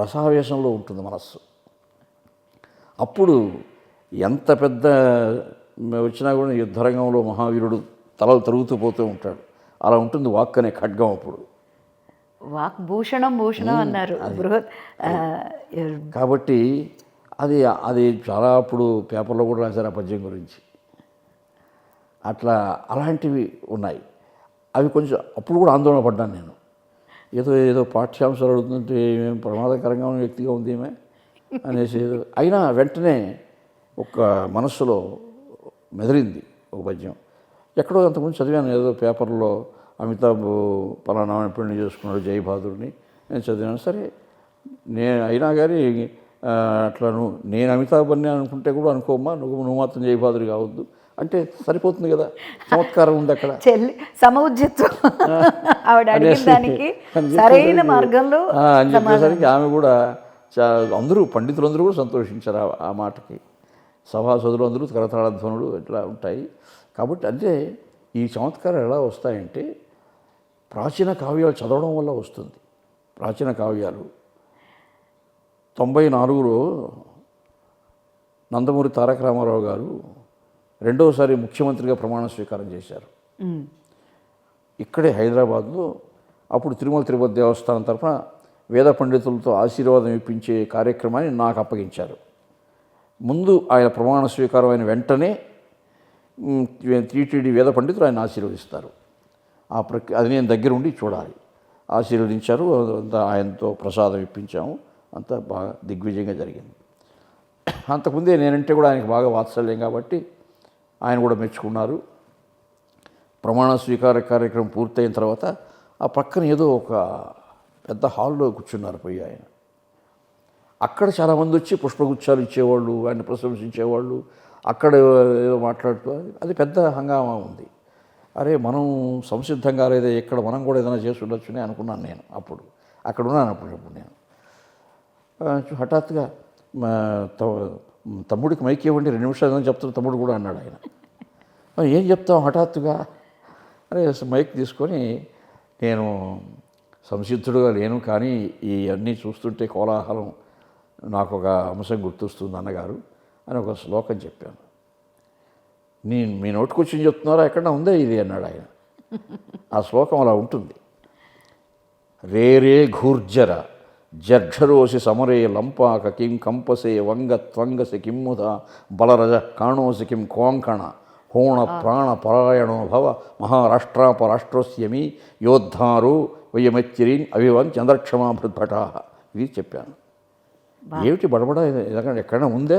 రసావేశంలో ఉంటుంది మనస్సు. అప్పుడు ఎంత పెద్ద వచ్చినా కూడా యుద్ధరంగంలో మహావీరుడు తలలు తరుగుతూ పోతూ ఉంటాడు. అలా ఉంటుంది వాక్ అనే ఖడ్గం. అప్పుడు వాక్ భూషణం అన్నారు బృహత్. కాబట్టి అది చాలా అప్పుడు పేపర్లో కూడా రాశారు ఆ పద్యం గురించి. అలాంటివి ఉన్నాయి. అవి కొంచెం అప్పుడు కూడా ఆందోళన పడ్డాను నేను. ఏదో పాఠ్యాంశాలు అడుగుతుంటే ఏమేమి ప్రమాదకరంగా ఉన్న వ్యక్తిగా ఉంది ఏమే అనేసి అయినా వెంటనే ఒక మనస్సులో మెదిలింది ఒక పద్యం. ఎక్కడో అంతకుముందు చదివాను ఏదో పేపర్లో, అమితాబ్ పలానా పెళ్లి చేసుకున్నాడు జయబహాదుర్ని నేను చదివాను. సరే అయినా కానీ అట్లా నేను అమితాబ్ అని అనుకుంటే కూడా అనుకోమ్మా, నువ్వు మాత్రం జయబహాదుర్ కావద్దు అంటే సరిపోతుంది కదా. చమత్కారం ఉంది అక్కడ, సమౌజ్యత్వం ఆవిడ అడిగిన దానికి సరైన మార్గంలో అని చెప్పేసరికి ఆమె కూడా అందరూ పండితులందరూ కూడా సంతోషించారు ఆ మాటకి. సభాసదులు అందరూ కరతాళధ్వనులు ఇట్లా ఉంటాయి. కాబట్టి అంటే ఈ చమత్కారాలు ఎలా వస్తాయంటే ప్రాచీన కావ్యాలు చదవడం వల్ల వస్తుంది. ప్రాచీన కావ్యాలు 94లో నందమూరి తారక రామారావు గారు 2వసారి ముఖ్యమంత్రిగా ప్రమాణ స్వీకారం చేశారు ఇక్కడే హైదరాబాద్లో. అప్పుడు తిరుపతి దేవస్థానం తరఫున వేద పండితులతో ఆశీర్వాదం ఇప్పించే కార్యక్రమాన్ని నాకు అప్పగించారు. ముందు ఆయన ప్రమాణ స్వీకారం అయిన వెంటనే టీటీడీ వేద పండితులు ఆయన ఆశీర్వదిస్తారు. అది నేను దగ్గరుండి చూడాలి. ఆశీర్వదించారు, అంతా ఆయనతో ప్రసాదం ఇప్పించాము, అంతా బాగా దిగ్విజయంగా జరిగింది. అంతకుముందే నేనంటే కూడా ఆయనకి బాగా వాత్సల్యం కాబట్టి ఆయన కూడా మెచ్చుకున్నారు. ప్రమాణ స్వీకార కార్యక్రమం పూర్తయిన తర్వాత ఆ పక్కన ఏదో ఒక పెద్ద హాల్లో కూర్చున్నారు పోయి ఆయన. అక్కడ చాలామంది వచ్చి పుష్పగుచ్చాలు ఇచ్చేవాళ్ళు, ఆయన ప్రశంసించేవాళ్ళు, అక్కడ ఏదో మాట్లాడుతూ అది పెద్ద హంగామా ఉంది. అరే మనం సంసిద్ధంగా లేదా ఇక్కడ మనం కూడా ఏదైనా చేసి ఉండొచ్చని అనుకున్నాను నేను. అప్పుడు అక్కడ ఉన్నాను అప్పుడు నేను. హఠాత్తుగా తమ్ముడికి మైక్ ఇవ్వండి 2 నిమిషాలు ఏదైనా చెప్తాను తమ్ముడు కూడా అన్నాడు ఆయన. ఏం చెప్తాం హఠాత్తుగా అరే మైక్ తీసుకొని నేను సంసిద్ధుడుగా లేను, కానీ ఈ అన్నీ చూస్తుంటే కోలాహలం నాకు ఒక అంశం గుర్తొస్తుంది అన్నగారు అని ఒక శ్లోకం చెప్పాను. మీ నోటికొచ్చి చెప్తున్నారా ఎక్కడన్నా ఉందే ఇది అన్నాడు ఆయన. ఆ శ్లోకం అలా ఉంటుంది. రే రే ఘూర్జర జర్ఝరోసి సమరే లంపాక కిం కంపసే వంగ త్వంగసి కిమ్ముద బలరజ కాణోసి కిం కోంకణ హోణ ప్రాణ పరాయణో భవ మహారాష్ట్రాపరాష్ట్రోస్యమి యోద్ధారు వయ్యమెచ్చిరీన్ అవివన్ చంద్రక్షమాభృద్భటా. ఇది చెప్పాను. ఏమిటి బడబడ ఎక్కడైనా ఉందే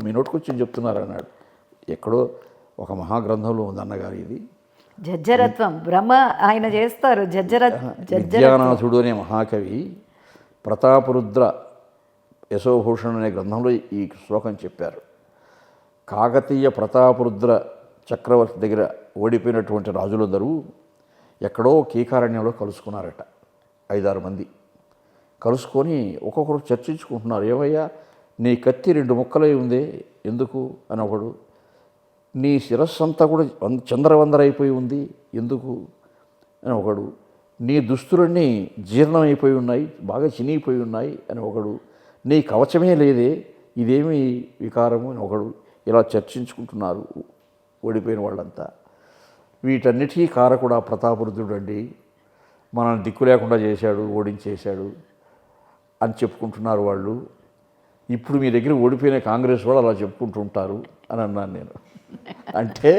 మీ నోటికొచ్చి చెప్తున్నారు అన్నాడు. ఎక్కడో ఒక మహాగ్రంథంలో ఉంది అన్నగారు ఇది. జజ్జరత్వం బ్రహ్మ ఆయన చేస్తారు. విద్యానాథుడు అనే మహాకవి ప్రతాపరుద్ర యశోభూషణ్ అనే గ్రంథంలో ఈ శ్లోకం చెప్పారు. కాకతీయ ప్రతాపరుద్ర చక్రవర్తి దగ్గర ఓడిపోయినటువంటి రాజులందరూ ఎక్కడో కీకారణ్యంలో కలుసుకున్నారట. 5-6 మంది కలుసుకొని ఒక్కొక్కరు చర్చించుకుంటున్నారు. ఏమయ్యా నీ కత్తి 2 ముక్కలై ఉందే ఎందుకు అని ఒకడు, నీ శిరస్సు అంతా కూడా చంద్రవందరైపోయి ఉంది ఎందుకు అని ఒకడు, నీ దుస్తులన్నీ జీర్ణమైపోయి ఉన్నాయి, బాగా చినిగిపోయి ఉన్నాయి అని ఒకడు, నీ కవచమే లేదే ఇదేమి వికారము అని ఒకడు. ఇలా చర్చించుకుంటున్నారు ఓడిపోయిన వాళ్ళంతా. వీటన్నిటికీ కారకుడు ఆ ప్రతాపరుద్రుడు అండి, మనల్ని దిక్కు లేకుండా చేశాడు, ఓడించేశాడు అని చెప్పుకుంటున్నారు వాళ్ళు. ఇప్పుడు మీ దగ్గర ఓడిపోయిన కాంగ్రెస్ వాళ్ళు అలా చెప్పుకుంటుంటారు అని అన్నాను నేను. అంటే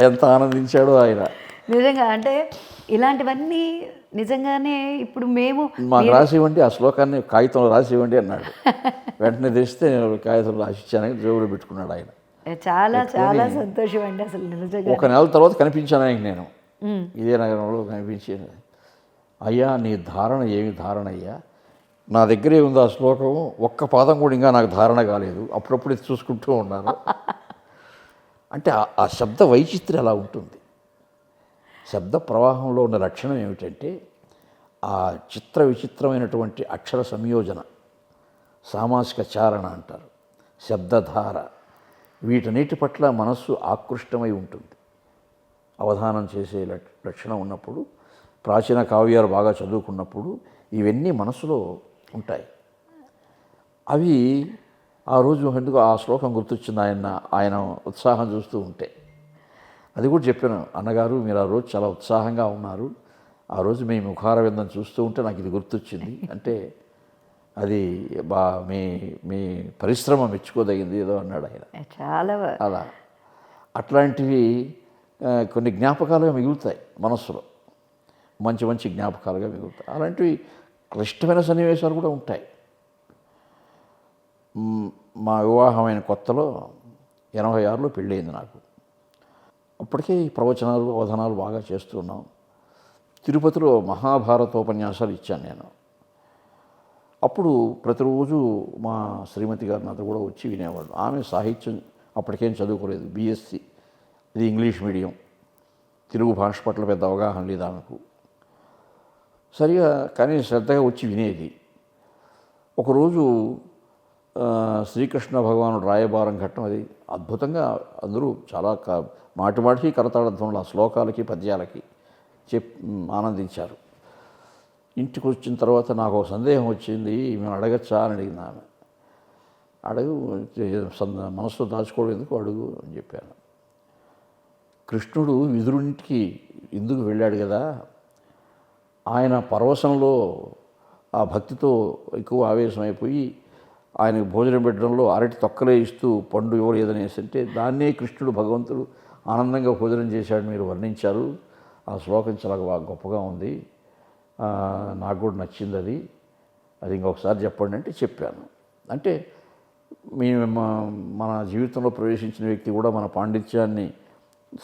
ఎంత ఆనందించాడో ఆయన. నిజంగా అంటే ఇలాంటివన్నీ నిజంగానే ఇప్పుడు మేము మాకు రాసి ఇవ్వండి, ఆ శ్లోకాన్ని కాగితంలో రాసి ఇవ్వండి అన్నాడు. వెంటనే తెస్తే కాగితంలో రాసి ఇచ్చానని జోబులో పెట్టుకున్నాడు ఆయన. చాలా చాలా సంతోషం అండి అసలు నిజంగా. 1 నెల తర్వాత కనిపించాను ఆయనకి నేను ఇదే నగరంలో కనిపించాను. అయ్యా నీ ధారణ ఏమి ధారణ అయ్యా, నా దగ్గరే ఉంది ఆ శ్లోకం, ఒక్క పాదం కూడా ఇంకా నాకు ధారణ కాలేదు, అప్పుడప్పుడు ఇది చూసుకుంటూ ఉన్నాను. అంటే ఆ శబ్ద వైచిత్ర్యం అలా ఉంటుంది. శబ్ద ప్రవాహంలో ఉన్న లక్షణం ఏమిటంటే ఆ చిత్ర విచిత్రమైనటువంటి అక్షర సంయోజన, సామాసిక చారణ అంటారు, శబ్దధార, వీటన్నిటి పట్ల మనస్సు ఆకృష్టమై ఉంటుంది. అవధానం చేసే లక్షణం ఉన్నప్పుడు, ప్రాచీన కావ్యాలు బాగా చదువుకున్నప్పుడు ఇవన్నీ మనసులో ఉంటాయి. అవి ఆ రోజు ఎందుకు ఆ శ్లోకం గుర్తొచ్చింది ఆయన ఉత్సాహం చూస్తూ ఉంటే. అది కూడా చెప్పాను, అన్నగారు మీరు ఆ రోజు చాలా ఉత్సాహంగా ఉన్నారు, ఆ రోజు మీ ముఖార విందం చూస్తూ ఉంటే నాకు ఇది గుర్తొచ్చింది అంటే అది మీ పరిశ్రమ మెచ్చుకోదగింది ఏదో అన్నాడు ఆయన. చాలా అలా అట్లాంటివి కొన్ని జ్ఞాపకాలుగా మిగులుతాయి మనస్సులో, మంచి మంచి జ్ఞాపకాలుగా మిగులుతాయి. అలాంటివి క్లిష్టమైన సన్నివేశాలు కూడా ఉంటాయి. మా వివాహమైన కొత్తలో 86లో పెళ్ళయింది నాకు. అప్పటికే ఈ ప్రవచనాలు అవధానాలు బాగా చేస్తున్నాం. తిరుపతిలో మహాభారతోపన్యాసాలు ఇచ్చాను నేను. అప్పుడు ప్రతిరోజు మా శ్రీమతి గారు నాతో కూడా వచ్చి వినేవాళ్ళు. ఆమె సాహిత్యం అప్పటికేం చదువుకోలేదు, బీఎస్సీ, ఇది ఇంగ్లీష్ మీడియం, తెలుగు భాష పట్ల పెద్ద అవగాహన లేదు ఆమెకు. సరిగా కానీ శ్రద్ధగా వచ్చి వినేది. ఒకరోజు శ్రీకృష్ణ భగవానుడు రాయబారం ఘట్టం, అది అద్భుతంగా అందరూ చాలా మాటిమాటికి కరతాళధ్వనులు ఆ శ్లోకాలకి పద్యాలకి ఆనందించారు. ఇంటికి వచ్చిన తర్వాత నాకు ఒక సందేహం వచ్చింది, మేము అడగచ్చా అని అడిగింది ఆమె. అడుగు, మనసులో దాచుకోవడం ఎందుకు, అడుగు అని చెప్పాను. కృష్ణుడు విదురునింటికి ఎందుకు వెళ్ళాడు కదా, ఆయన పరవశంలో ఆ భక్తితో ఎక్కువ ఆవేశమైపోయి ఆయనకు భోజనం పెట్టడంలో అరటి తొక్కలే ఇస్తూ పండు ఎవరు ఏదనేసి అంటే దాన్నే కృష్ణుడు భగవంతుడు ఆనందంగా భోజనం చేశాడు మీరు వర్ణించారు. ఆ శ్లోకం చాలా బాగా గొప్పగా ఉంది, నాకు కూడా నచ్చింది అది ఇంకొకసారి చెప్పండి అంటే చెప్పాను. అంటే మన జీవితంలో ప్రవేశించిన వ్యక్తి కూడా మన పాండిత్యాన్ని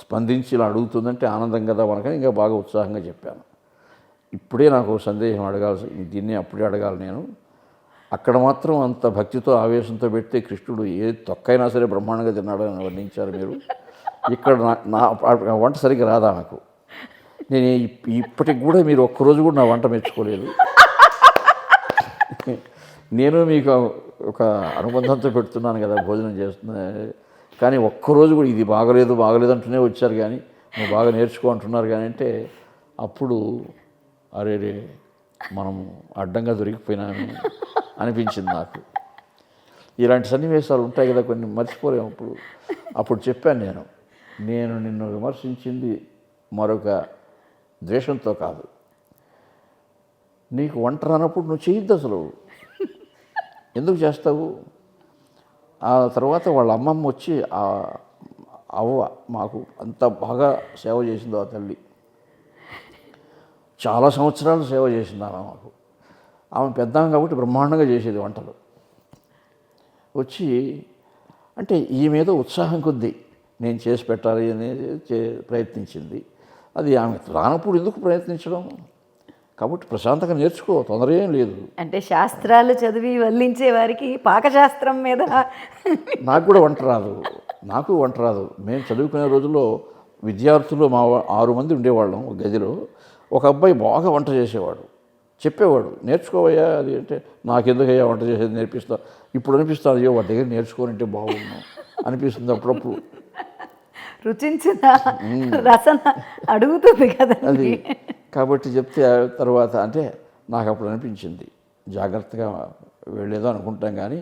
స్పందించి ఇలా అడుగుతుందంటే ఆనందం కదా మనకని ఇంకా బాగా ఉత్సాహంగా చెప్పాను. ఇప్పుడే నాకు సందేహం అడగాల్సి, దీన్ని అప్పుడే అడగాలి నేను. అక్కడ మాత్రం అంత భక్తితో ఆవేశంతో పెడితే కృష్ణుడు ఏ తొక్కైనా సరే బ్రహ్మాండంగా తిన్నాడని వర్ణించారు మీరు. ఇక్కడ నా వంట సరిగ్గా రాదా నాకు? నేను ఇప్పటికి కూడా మీరు ఒక్కరోజు కూడా నా వంట మెచ్చుకోలేదు. నేను మీకు ఒక అనుబంధంతో పెడుతున్నాను కదా, భోజనం చేస్తున్నా, కానీ ఒక్కరోజు కూడా ఇది బాగలేదు బాగలేదు అంటూనే వచ్చారు, కానీ నువ్వు బాగా నేర్చుకో అంటున్నారు కానీ అంటే అప్పుడు అరే మనం అడ్డంగా దొరికిపోయినాను అనిపించింది నాకు. ఇలాంటి సన్నివేశాలు ఉంటాయి కదా కొన్ని, మర్చిపోలేము. అప్పుడు చెప్పాను నేను నిన్ను విమర్శించింది మరొక ద్వేషంతో కాదు, నీకు వంట రానప్పుడు నువ్వు చేయొద్దు, అసలు ఎందుకు చేస్తావు? ఆ తర్వాత వాళ్ళ అమ్మమ్మ వచ్చి అవ్వ మాకు అంత బాగా సేవ చేసింది ఆ తల్లి, చాలా సంవత్సరాలు సేవ చేసింది ఆమె మాకు. ఆమె పెద్దామె కాబట్టి బ్రహ్మాండంగా చేసేది వంటలు. వచ్చి అంటే ఈ మీద ఉత్సాహం కొద్దీ నేను చేసి పెట్టాలి అనేది ప్రయత్నించింది. అది ఆమె రానప్పుడు ఎందుకు ప్రయత్నించడం? కాబట్టి ప్రశాంతంగా నేర్చుకో, తొందర ఏం లేదు. అంటే శాస్త్రాలు చదివి వల్లించే వారికి పాకశాస్త్రం మీద నాకు కూడా వంట రాదు. మేము చదువుకునే రోజుల్లో విద్యార్థులు మా 6 మంది ఉండేవాళ్ళం ఒక గదిలో. ఒక అబ్బాయి బాగా వంట చేసేవాడు, చెప్పేవాడు నేర్చుకోవయ్యా అది అంటే, నాకెందుకయ్యా వంట చేసేది నేర్పిస్తా. ఇప్పుడు అనిపిస్తుంది అయ్యో వాటి దగ్గర నేర్చుకోనంటే బాగున్నాం అనిపిస్తుంది అప్పుడప్పుడు. రుచించిన రసన అడుగుతుంది కదా అది. కాబట్టి చెప్తే తర్వాత అంటే నాకు అప్పుడు అనిపించింది జాగ్రత్తగా వెళ్ళేదో అనుకుంటాం, కానీ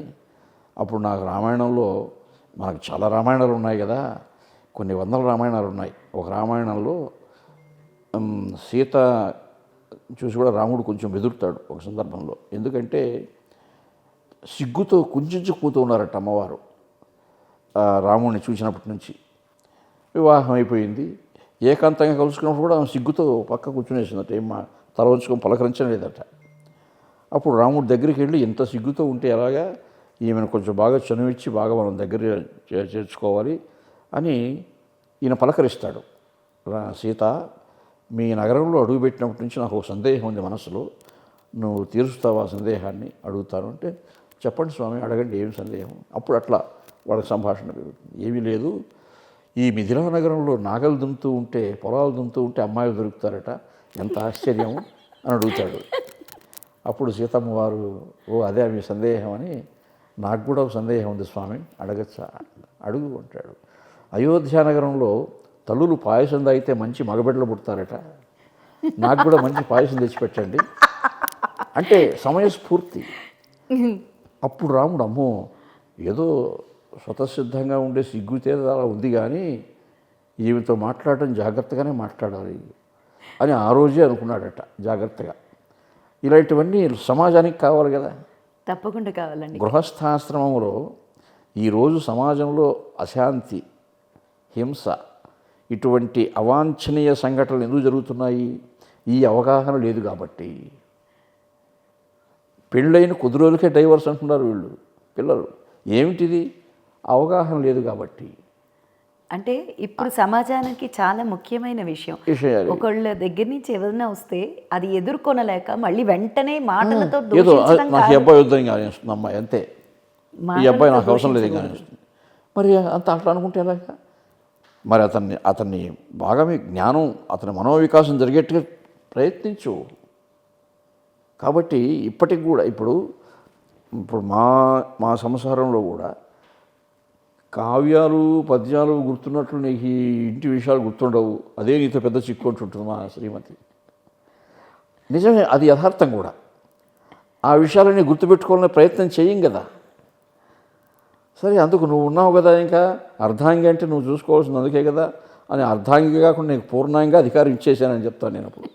అప్పుడు నాకు రామాయణంలో, మనకు చాలా రామాయణాలు ఉన్నాయి కదా, కొన్ని వందల రామాయణాలు ఉన్నాయి. ఒక రామాయణంలో సీత చూసి కూడా రాముడు కొంచెం బెదురుతాడు ఒక సందర్భంలో. ఎందుకంటే సిగ్గుతో కుంచుకుపోతూ ఉన్నారట అమ్మవారు రాముడిని చూసినప్పటి నుంచి. వివాహం అయిపోయింది, ఏకాంతంగా కలుసుకున్నప్పుడు కూడా ఆమె సిగ్గుతో పక్క కూర్చునేసిందట, ఏం తల వంచుకొని పలకరించలేదట. అప్పుడు రాముడి దగ్గరికి వెళ్ళి, ఇంత సిగ్గుతో ఉంటే ఎలాగా, ఈమెను కొంచెం బాగా చనువిచ్చి బాగా మనం దగ్గర చేర్చుకోవాలి అని ఈయన పలకరిస్తాడు. సీత, మీ నగరంలో అడుగుపెట్టినప్పటి నుంచి నాకు ఒక సందేహం ఉంది మనసులో, నువ్వు తీరుస్తావా సందేహాన్ని అడుగుతాను అంటే, చెప్పండి స్వామి అడగండి ఏమి సందేహం. అప్పుడు అట్లా వాళ్ళకి సంభాషణ పెరుగుతుంది. ఏమీ లేదు, ఈ మిథిలా నగరంలో నాగలు దున్నుతూ ఉంటే, పొలాలు దున్నుతూ ఉంటే అమ్మాయిలు దొరుకుతారట, ఎంత ఆశ్చర్యం అని అడుగుతాడు. అప్పుడు సీతమ్మ వారు, ఓ అదే మీ సందేహం అని, నాకు కూడా ఒక సందేహం ఉంది స్వామి అడగచ్చా? అడుగు అంటాడు. అయోధ్య నగరంలో తల్లులు పాయసం తాగితే మంచి మగబిడ్డలు పుడతారట, నాకు కూడా మంచి పాయసం తెచ్చిపెట్టండి అంటే సమయస్ఫూర్తి. అప్పుడు రాముడు, అమ్మో ఏదో స్వతసిద్ధంగా ఉండే సిగ్గుతే అలా ఉంది, కానీ ఈమెతో మాట్లాడటం జాగ్రత్తగానే మాట్లాడాలి అని ఆ రోజే అనుకున్నాడట జాగ్రత్తగా. ఇలాంటివన్నీ సమాజానికి కావాలి కదా, తప్పకుండా కావాలండి. గృహస్థాశ్రమంలో ఈరోజు సమాజంలో అశాంతి, హింస, ఇటువంటి అవాంఛనీయ సంఘటనలు ఎందుకు జరుగుతున్నాయి? ఈ అవగాహన లేదు కాబట్టి. పెళ్ళైన కొద్ది రోజులకే డైవర్స్ అంటున్నారు వీళ్ళు పిల్లలు. ఏమిటిది? అవగాహన లేదు కాబట్టి. అంటే ఇప్పుడు సమాజానికి చాలా ముఖ్యమైన విషయాలు, ఒకళ్ళ దగ్గర నుంచి ఎవరైనా వస్తే అది ఎదుర్కొనలేక మళ్ళీ వెంటనే మాటలతో ఏదో నాకు ఈ అబ్బాయి వద్దని కానిస్తుంది అమ్మాయి, అంతే, ఈ అబ్బాయి నాకు అవసరం లేదు కానిస్తుంది. మరి అంత అట్లా అనుకుంటే ఎలాగా? మరి అతన్ని బాగా మీ జ్ఞానం, అతని మనోవికాసం జరిగేట్టుగా ప్రయత్నించు. కాబట్టి ఇప్పటికి కూడా ఇప్పుడు మా సంసారంలో కూడా కావ్యాలు పద్యాలు గుర్తున్నట్లు నీకు ఈ ఇంటి విషయాలు గుర్తుండవు, అదే నీతో పెద్ద చిక్కు అంటుంటుంది మా శ్రీమతి. నిజమే, అది యథార్థం కూడా. ఆ విషయాలని గుర్తుపెట్టుకోవాలనే ప్రయత్నం చేయం కదా. సరే, అందుకు నువ్వు ఉన్నావు కదా, ఇంకా అర్ధాంగి అంటే నువ్వు చూసుకోవాల్సింది అందుకే కదా అని అర్ధాంగి కాకుండా నీకు పూర్ణాంగా అధికారం ఇచ్చేసానని చెప్తాను నేను. అప్పుడు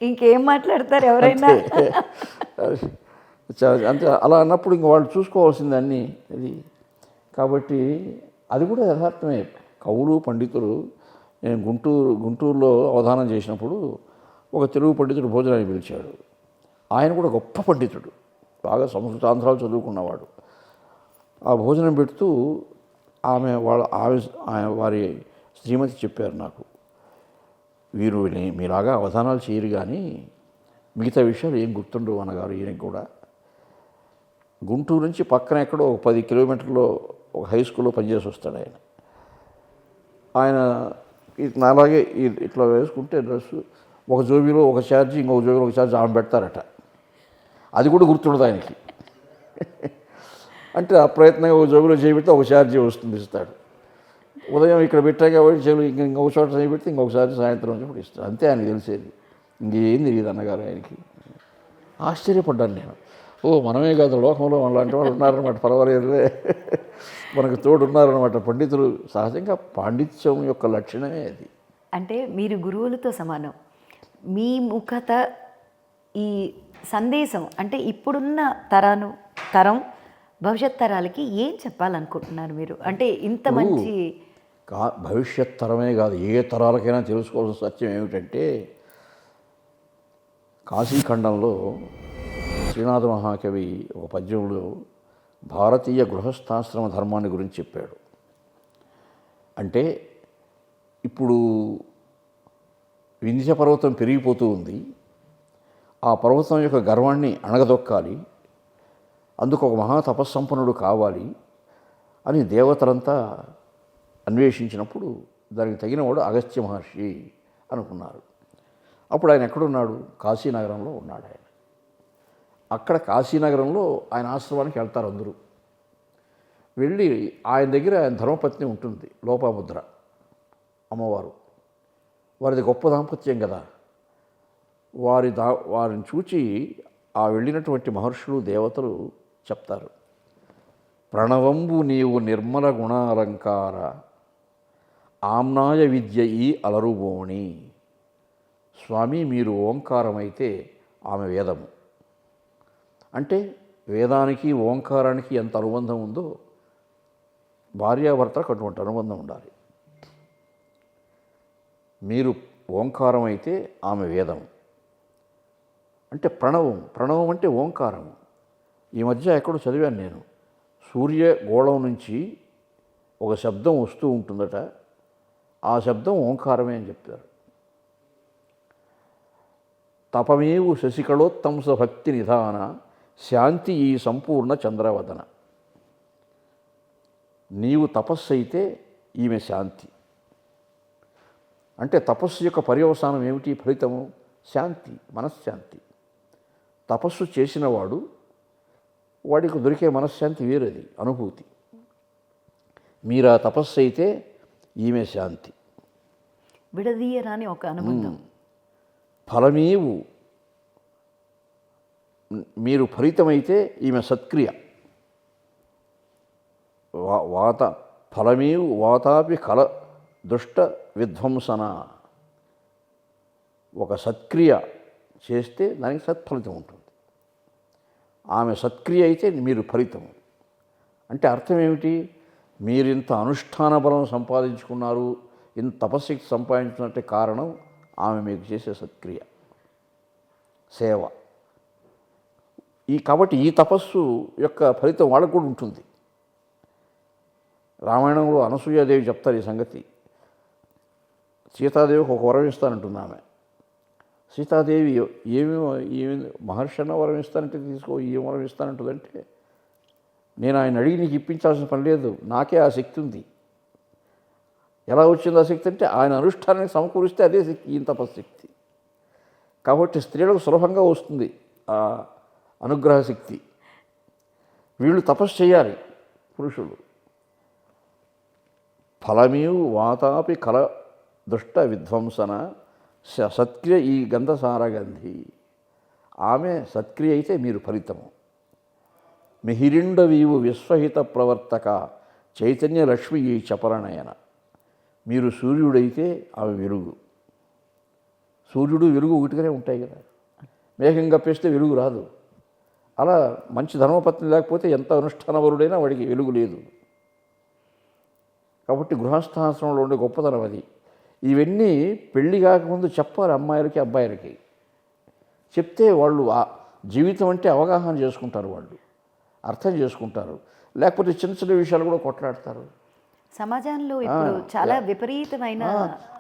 ఇంకేం మాట్లాడతారు ఎవరైనా? అంతే, అలా అన్నప్పుడు ఇంక వాళ్ళు చూసుకోవాల్సింది అన్నీ అది. కాబట్టి అది కూడా యథార్థమే. కవులు పండితులు, నేను గుంటూరులో అవధానం చేసినప్పుడు ఒక తెలుగు పండితుడు భోజనాన్ని పిలిచాడు. ఆయన కూడా గొప్ప పండితుడు, బాగా సంస్కృతాంధ్రాలు చదువుకున్నవాడు. ఆ భోజనం పెడుతూ వారి శ్రీమతి చెప్పారు నాకు, వీరు మీలాగా అవధానాలు చేయరు కానీ మిగతా విషయాలు ఏం గుర్తుండవు అన్నగారు. ఈయనకి కూడా గుంటూరు నుంచి పక్కన ఎక్కడో 10 కిలోమీటర్లో ఒక హై స్కూల్లో పనిచేసి వస్తాడు ఆయన. ఆయన నాలాగే ఇట్లా వేసుకుంటే డ్రెస్సు ఒక జోబీలో ఒక ఛార్జీ, ఇంకొక జోబీలో ఒక ఛార్జీ ఆమె పెడతారట. అది కూడా గుర్తుండదు ఆయనకి. అంటే అప్రయత్నంగా ఒక జోబీలో చేయబెడితే ఒక ఛార్జీ వస్తుంది, ఇస్తాడు. ఉదయం ఇక్కడ పెట్టాక కాబట్టి చెవులు ఇంకొక చోట చేయబెడితే ఇంకొకసారి సాయంత్రం వచ్చి ఇస్తాడు. అంతే ఆయనకి తెలిసేది, ఇంకేం తెలియదు అన్నగారు ఆయనకి. ఆశ్చర్యపడ్డాను నేను. మనమే కాదు, లోకంలో అలాంటి వాళ్ళు ఉన్నారనమాట, పర్వాలేదులే, మనకు తోడు ఉన్నారనమాట పండితులు. సహజంగా పాండిత్యం యొక్క లక్షణమే అది. అంటే మీరు గురువులతో సమానం. మీ ముఖత ఈ సందేశం అంటే ఇప్పుడున్న తరం భవిష్యత్ తరాలకి ఏం చెప్పాలనుకుంటున్నారు మీరు? అంటే ఇంత మంచి భవిష్యత్ తరమే కాదు, ఏ తరాలకైనా తెలుసుకోవాల్సిన సత్యం ఏమిటంటే, కాశీఖండంలో శ్రీనాథ మహాకవి ఒక పద్యంలో భారతీయ గృహస్థాశ్రమ ధర్మాన్ని గురించి చెప్పాడు. అంటే ఇప్పుడు వింధ్య పర్వతం పెరిగిపోతూ ఉంది, ఆ పర్వతం యొక్క గర్వాన్ని అణగదొక్కాలి, అందుకు ఒక మహా తపస్సంపన్నుడు కావాలి అని దేవతలంతా అన్వేషించినప్పుడు దానికి తగినవాడు అగస్త్య మహర్షి అనుకున్నారు. అప్పుడు ఆయన ఎక్కడున్నాడు? కాశీనగరంలో ఉన్నాడు ఆయన. అక్కడ కాశీనగరంలో ఆయన ఆశ్రమానికి వెళ్తారు అందరూ. వెళ్ళి ఆయన దగ్గర ఆయన ధర్మపత్ని ఉంటుంది, లోపాముద్ర అమ్మవారు. వారిది గొప్ప దాంపత్యం కదా. వారిని చూచి ఆ వెళ్ళినటువంటి మహర్షులు దేవతలు చెప్తారు, ప్రణవంబు నీవు నిర్మల గుణాలంకార ఆమ్నాయ విద్య ఈ అలరుబోణి. స్వామి, మీరు ఓంకారమైతే ఆమె వేదము. అంటే వేదానికి ఓంకారానికి ఎంత అనుబంధం ఉందో భార్యాభర్తలకు అటువంటి అనుబంధం ఉండాలి. మీరు ఓంకారం అయితే ఆమె వేదం. అంటే ప్రణవం అంటే ఓంకారం. ఈ మధ్య ఎక్కడో చదివాను నేను, సూర్యగోళం నుంచి ఒక శబ్దం వస్తూ ఉంటుందట, ఆ శబ్దం ఓంకారమే అని చెప్తారు. తపమేవు శశికళోత్తంస భక్తి నిధాన శాంతి ఈ సంపూర్ణ చంద్రవదన. నీవు తపస్సు అయితే ఈమె శాంతి. అంటే తపస్సు యొక్క పర్యవసానం ఏమిటి? ఫలితము శాంతి, మనశ్శాంతి. తపస్సు చేసినవాడు వాడికి దొరికే మనశ్శాంతి వేరేది, అనుభూతి. మీరా తపస్సు అయితే ఈమె శాంతి, విడదీయరాని ఒక అనుబంధం. ఫలమేవు, మీరు ఫలితమైతే ఈమె సత్క్రియ. ఫలమేవు వాతాపి కల దుష్ట విధ్వంసన. ఒక సత్క్రియ చేస్తే దానికి సత్ఫలితం ఉంటుంది. ఆమె సత్క్రియ అయితే మీరు ఫలితం. అంటే అర్థం ఏమిటి? మీరింత అనుష్ఠాన బలం సంపాదించుకున్నారు, ఇంత తపశక్తి సంపాదించినట్టే కారణం ఆమె మీకు చేసే సత్క్రియ, సేవ. కాబట్టి ఈ తపస్సు యొక్క ఫలితం వాళ్ళకు కూడా ఉంటుంది. రామాయణంలో అనసూయాదేవి చెప్తారు ఈ సంగతి. సీతాదేవికి ఒక వరం ఇస్తానంటుంది ఆమె. సీతాదేవి ఏమి మహర్షి అన్న వరం ఇస్తానంటే తీసుకో, ఏం వరం ఇస్తానంటుందంటే, నేను ఆయన అడిగి నీకు ఇప్పించాల్సిన పని లేదు, నాకే ఆ శక్తి ఉంది. ఎలా వచ్చింది ఆ శక్తి అంటే, ఆయన అనుష్ఠానానికి సమకూరిస్తే అదే శక్తి, ఈయన తపశక్తి. కాబట్టి స్త్రీలకు సులభంగా వస్తుంది ఆ అనుగ్రహ శక్తి. వీళ్ళు తపస్సు చేయాలి పురుషులు. ఫలమేవు వాతాపి కల దుష్ట విధ్వంసన సత్క్రియ ఈ గంధసారగంధి. ఆమె సత్క్రియ అయితే మీరు ఫలితము. మిహిరిండవీవు విశ్వహిత ప్రవర్తక చైతన్య లక్ష్మి ఈ చపరణయన. మీరు సూర్యుడైతే ఆమె వెలుగు. సూర్యుడు వెలుగు ఒకటిగానే ఉంటాయి కదా, మేఘం కప్పేస్తే వెలుగు రాదు. అలా మంచి ధర్మపత్ని లేకపోతే ఎంత అనుష్ఠానవరుడైనా వాడికి వెలుగు లేదు. కాబట్టి గృహస్థాశ్రమంలో ఉండే గొప్పతనం అది. ఇవన్నీ పెళ్లి కాకముందు చెప్పాలి అమ్మాయిలకి అబ్బాయిలకి. చెప్తే వాళ్ళు జీవితం అంటే అవగాహన చేసుకుంటారు, వాళ్ళు అర్థం చేసుకుంటారు. లేకపోతే చిన్న చిన్న విషయాలు కూడా కొట్లాడతారు. సమాజంలో ఇప్పుడు చాలా విపరీతమైన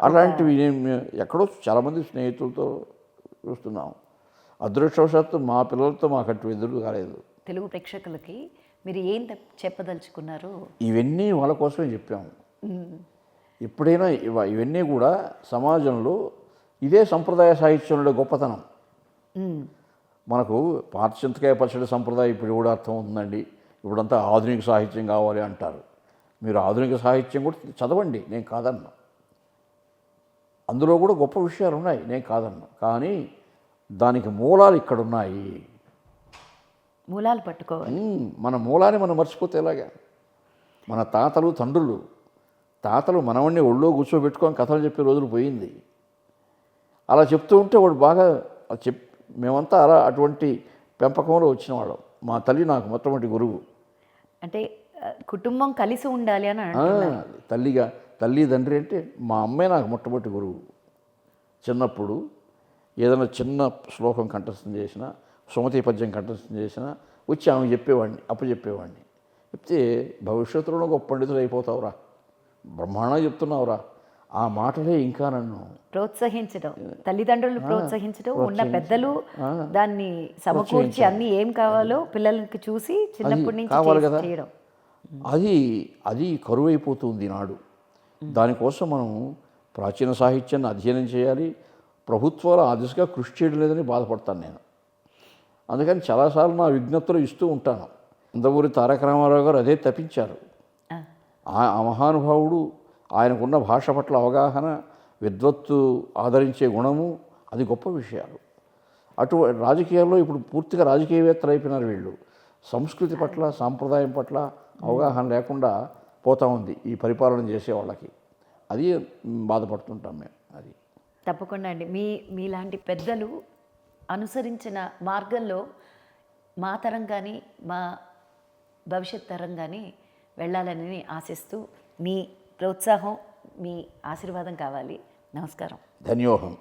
అలాంటివి ఎక్కడో చాలామంది స్నేహితులతో చూస్తున్నాం. అదృష్టవశాత్తు మా పిల్లలతో మాకు అటు ఎదురు కాలేదు. తెలుగు ప్రేక్షకులకి మీరు ఏం చెప్పదలుచుకున్నారు? ఇవన్నీ వాళ్ళ కోసమే చెప్పాము. ఎప్పుడైనా ఇవన్నీ కూడా సమాజంలో ఇదే సంప్రదాయ సాహిత్యంలో గొప్పతనం. మనకు పాత చింతకాయ పచ్చడి సంప్రదాయం ఇప్పుడు కూడా అర్థం అవుతుందండి. ఇప్పుడంతా ఆధునిక సాహిత్యం కావాలి అంటారు. మీరు ఆధునిక సాహిత్యం కూడా చదవండి, నేను కాదన్నా. అందులో కూడా గొప్ప విషయాలు ఉన్నాయి, నేను కాదన్నా. కానీ దానికి మూలాలు ఇక్కడ ఉన్నాయి. మూలాలు పట్టుకోవాలి. మన మూలాన్ని మనం మర్చిపోతే ఎలాగా? మన తాతలు తాతలు మనవణ్ణి ఒళ్ళో కూర్చోబెట్టుకొని కథలు చెప్పే రోజులు పోయింది. అలా చెప్తూ ఉంటే వాడు బాగా మేమంతా అలా అటువంటి పెంపకంలో వచ్చిన వాళ్ళం. మా తల్లి నాకు మొట్టమొదటి గురువు. అంటే కుటుంబం కలిసి ఉండాలి అని అంటున్నారు. తల్లి తండ్రి అంటే మా అమ్మే నాకు మొట్టమొదటి గురువు. చిన్నప్పుడు ఏదైనా చిన్న శ్లోకం కంఠస్థం చేసినా, సుమతి పద్యం కంఠస్థం చేసినా వచ్చి ఆమె చెప్పేవాడిని, అప్పచెప్పేవాడిని. చెప్తే భవిష్యత్తులో గొప్ప పండితులు అయిపోతావురా, బ్రహ్మాండంగా చెప్తున్నావురా, ఆ మాటలే ఇంకా నన్ను ప్రోత్సహించడం, తల్లిదండ్రులు ప్రోత్సహించడం, ఉన్న పెద్దలు దాన్ని సమకూర్చి అన్ని ఏం కావాలో పిల్లలకి చూసి చిన్నప్పటి నుంచి కావాలి కదా. చేయడం అది కరువైపోతుంది నాడు. దానికోసం మనం ప్రాచీన సాహిత్యాన్ని అధ్యయనం చేయాలి. ప్రభుత్వాలు ఆ దిశగా కృషి చేయడం లేదని బాధపడతాను నేను. అందుకని చాలాసార్లు నా విజ్ఞప్తులు ఇస్తూ ఉంటాను. నందమూరి తారక రామారావు గారు అదే తప్పించారు. ఆ మహానుభావుడు ఆయనకున్న భాష పట్ల అవగాహన, విద్వత్తు ఆదరించే గుణము, అది గొప్ప విషయాలు. రాజకీయాల్లో ఇప్పుడు పూర్తిగా రాజకీయవేత్తలు అయిపోయినారు వీళ్ళు. సంస్కృతి పట్ల, సాంప్రదాయం పట్ల అవగాహన లేకుండా పోతూ ఉంది ఈ పరిపాలన చేసే వాళ్ళకి. అది బాధపడుతుంటాం మేము. అది తప్పకుండా అండి. మీలాంటి పెద్దలు అనుసరించిన మార్గంలో మా తరం కానీ మా భవిష్యత్ తరం కానీ వెళ్ళాలని ఆశిస్తూ మీ ప్రోత్సాహం, మీ ఆశీర్వాదం కావాలి. నమస్కారం. ధన్యోహం.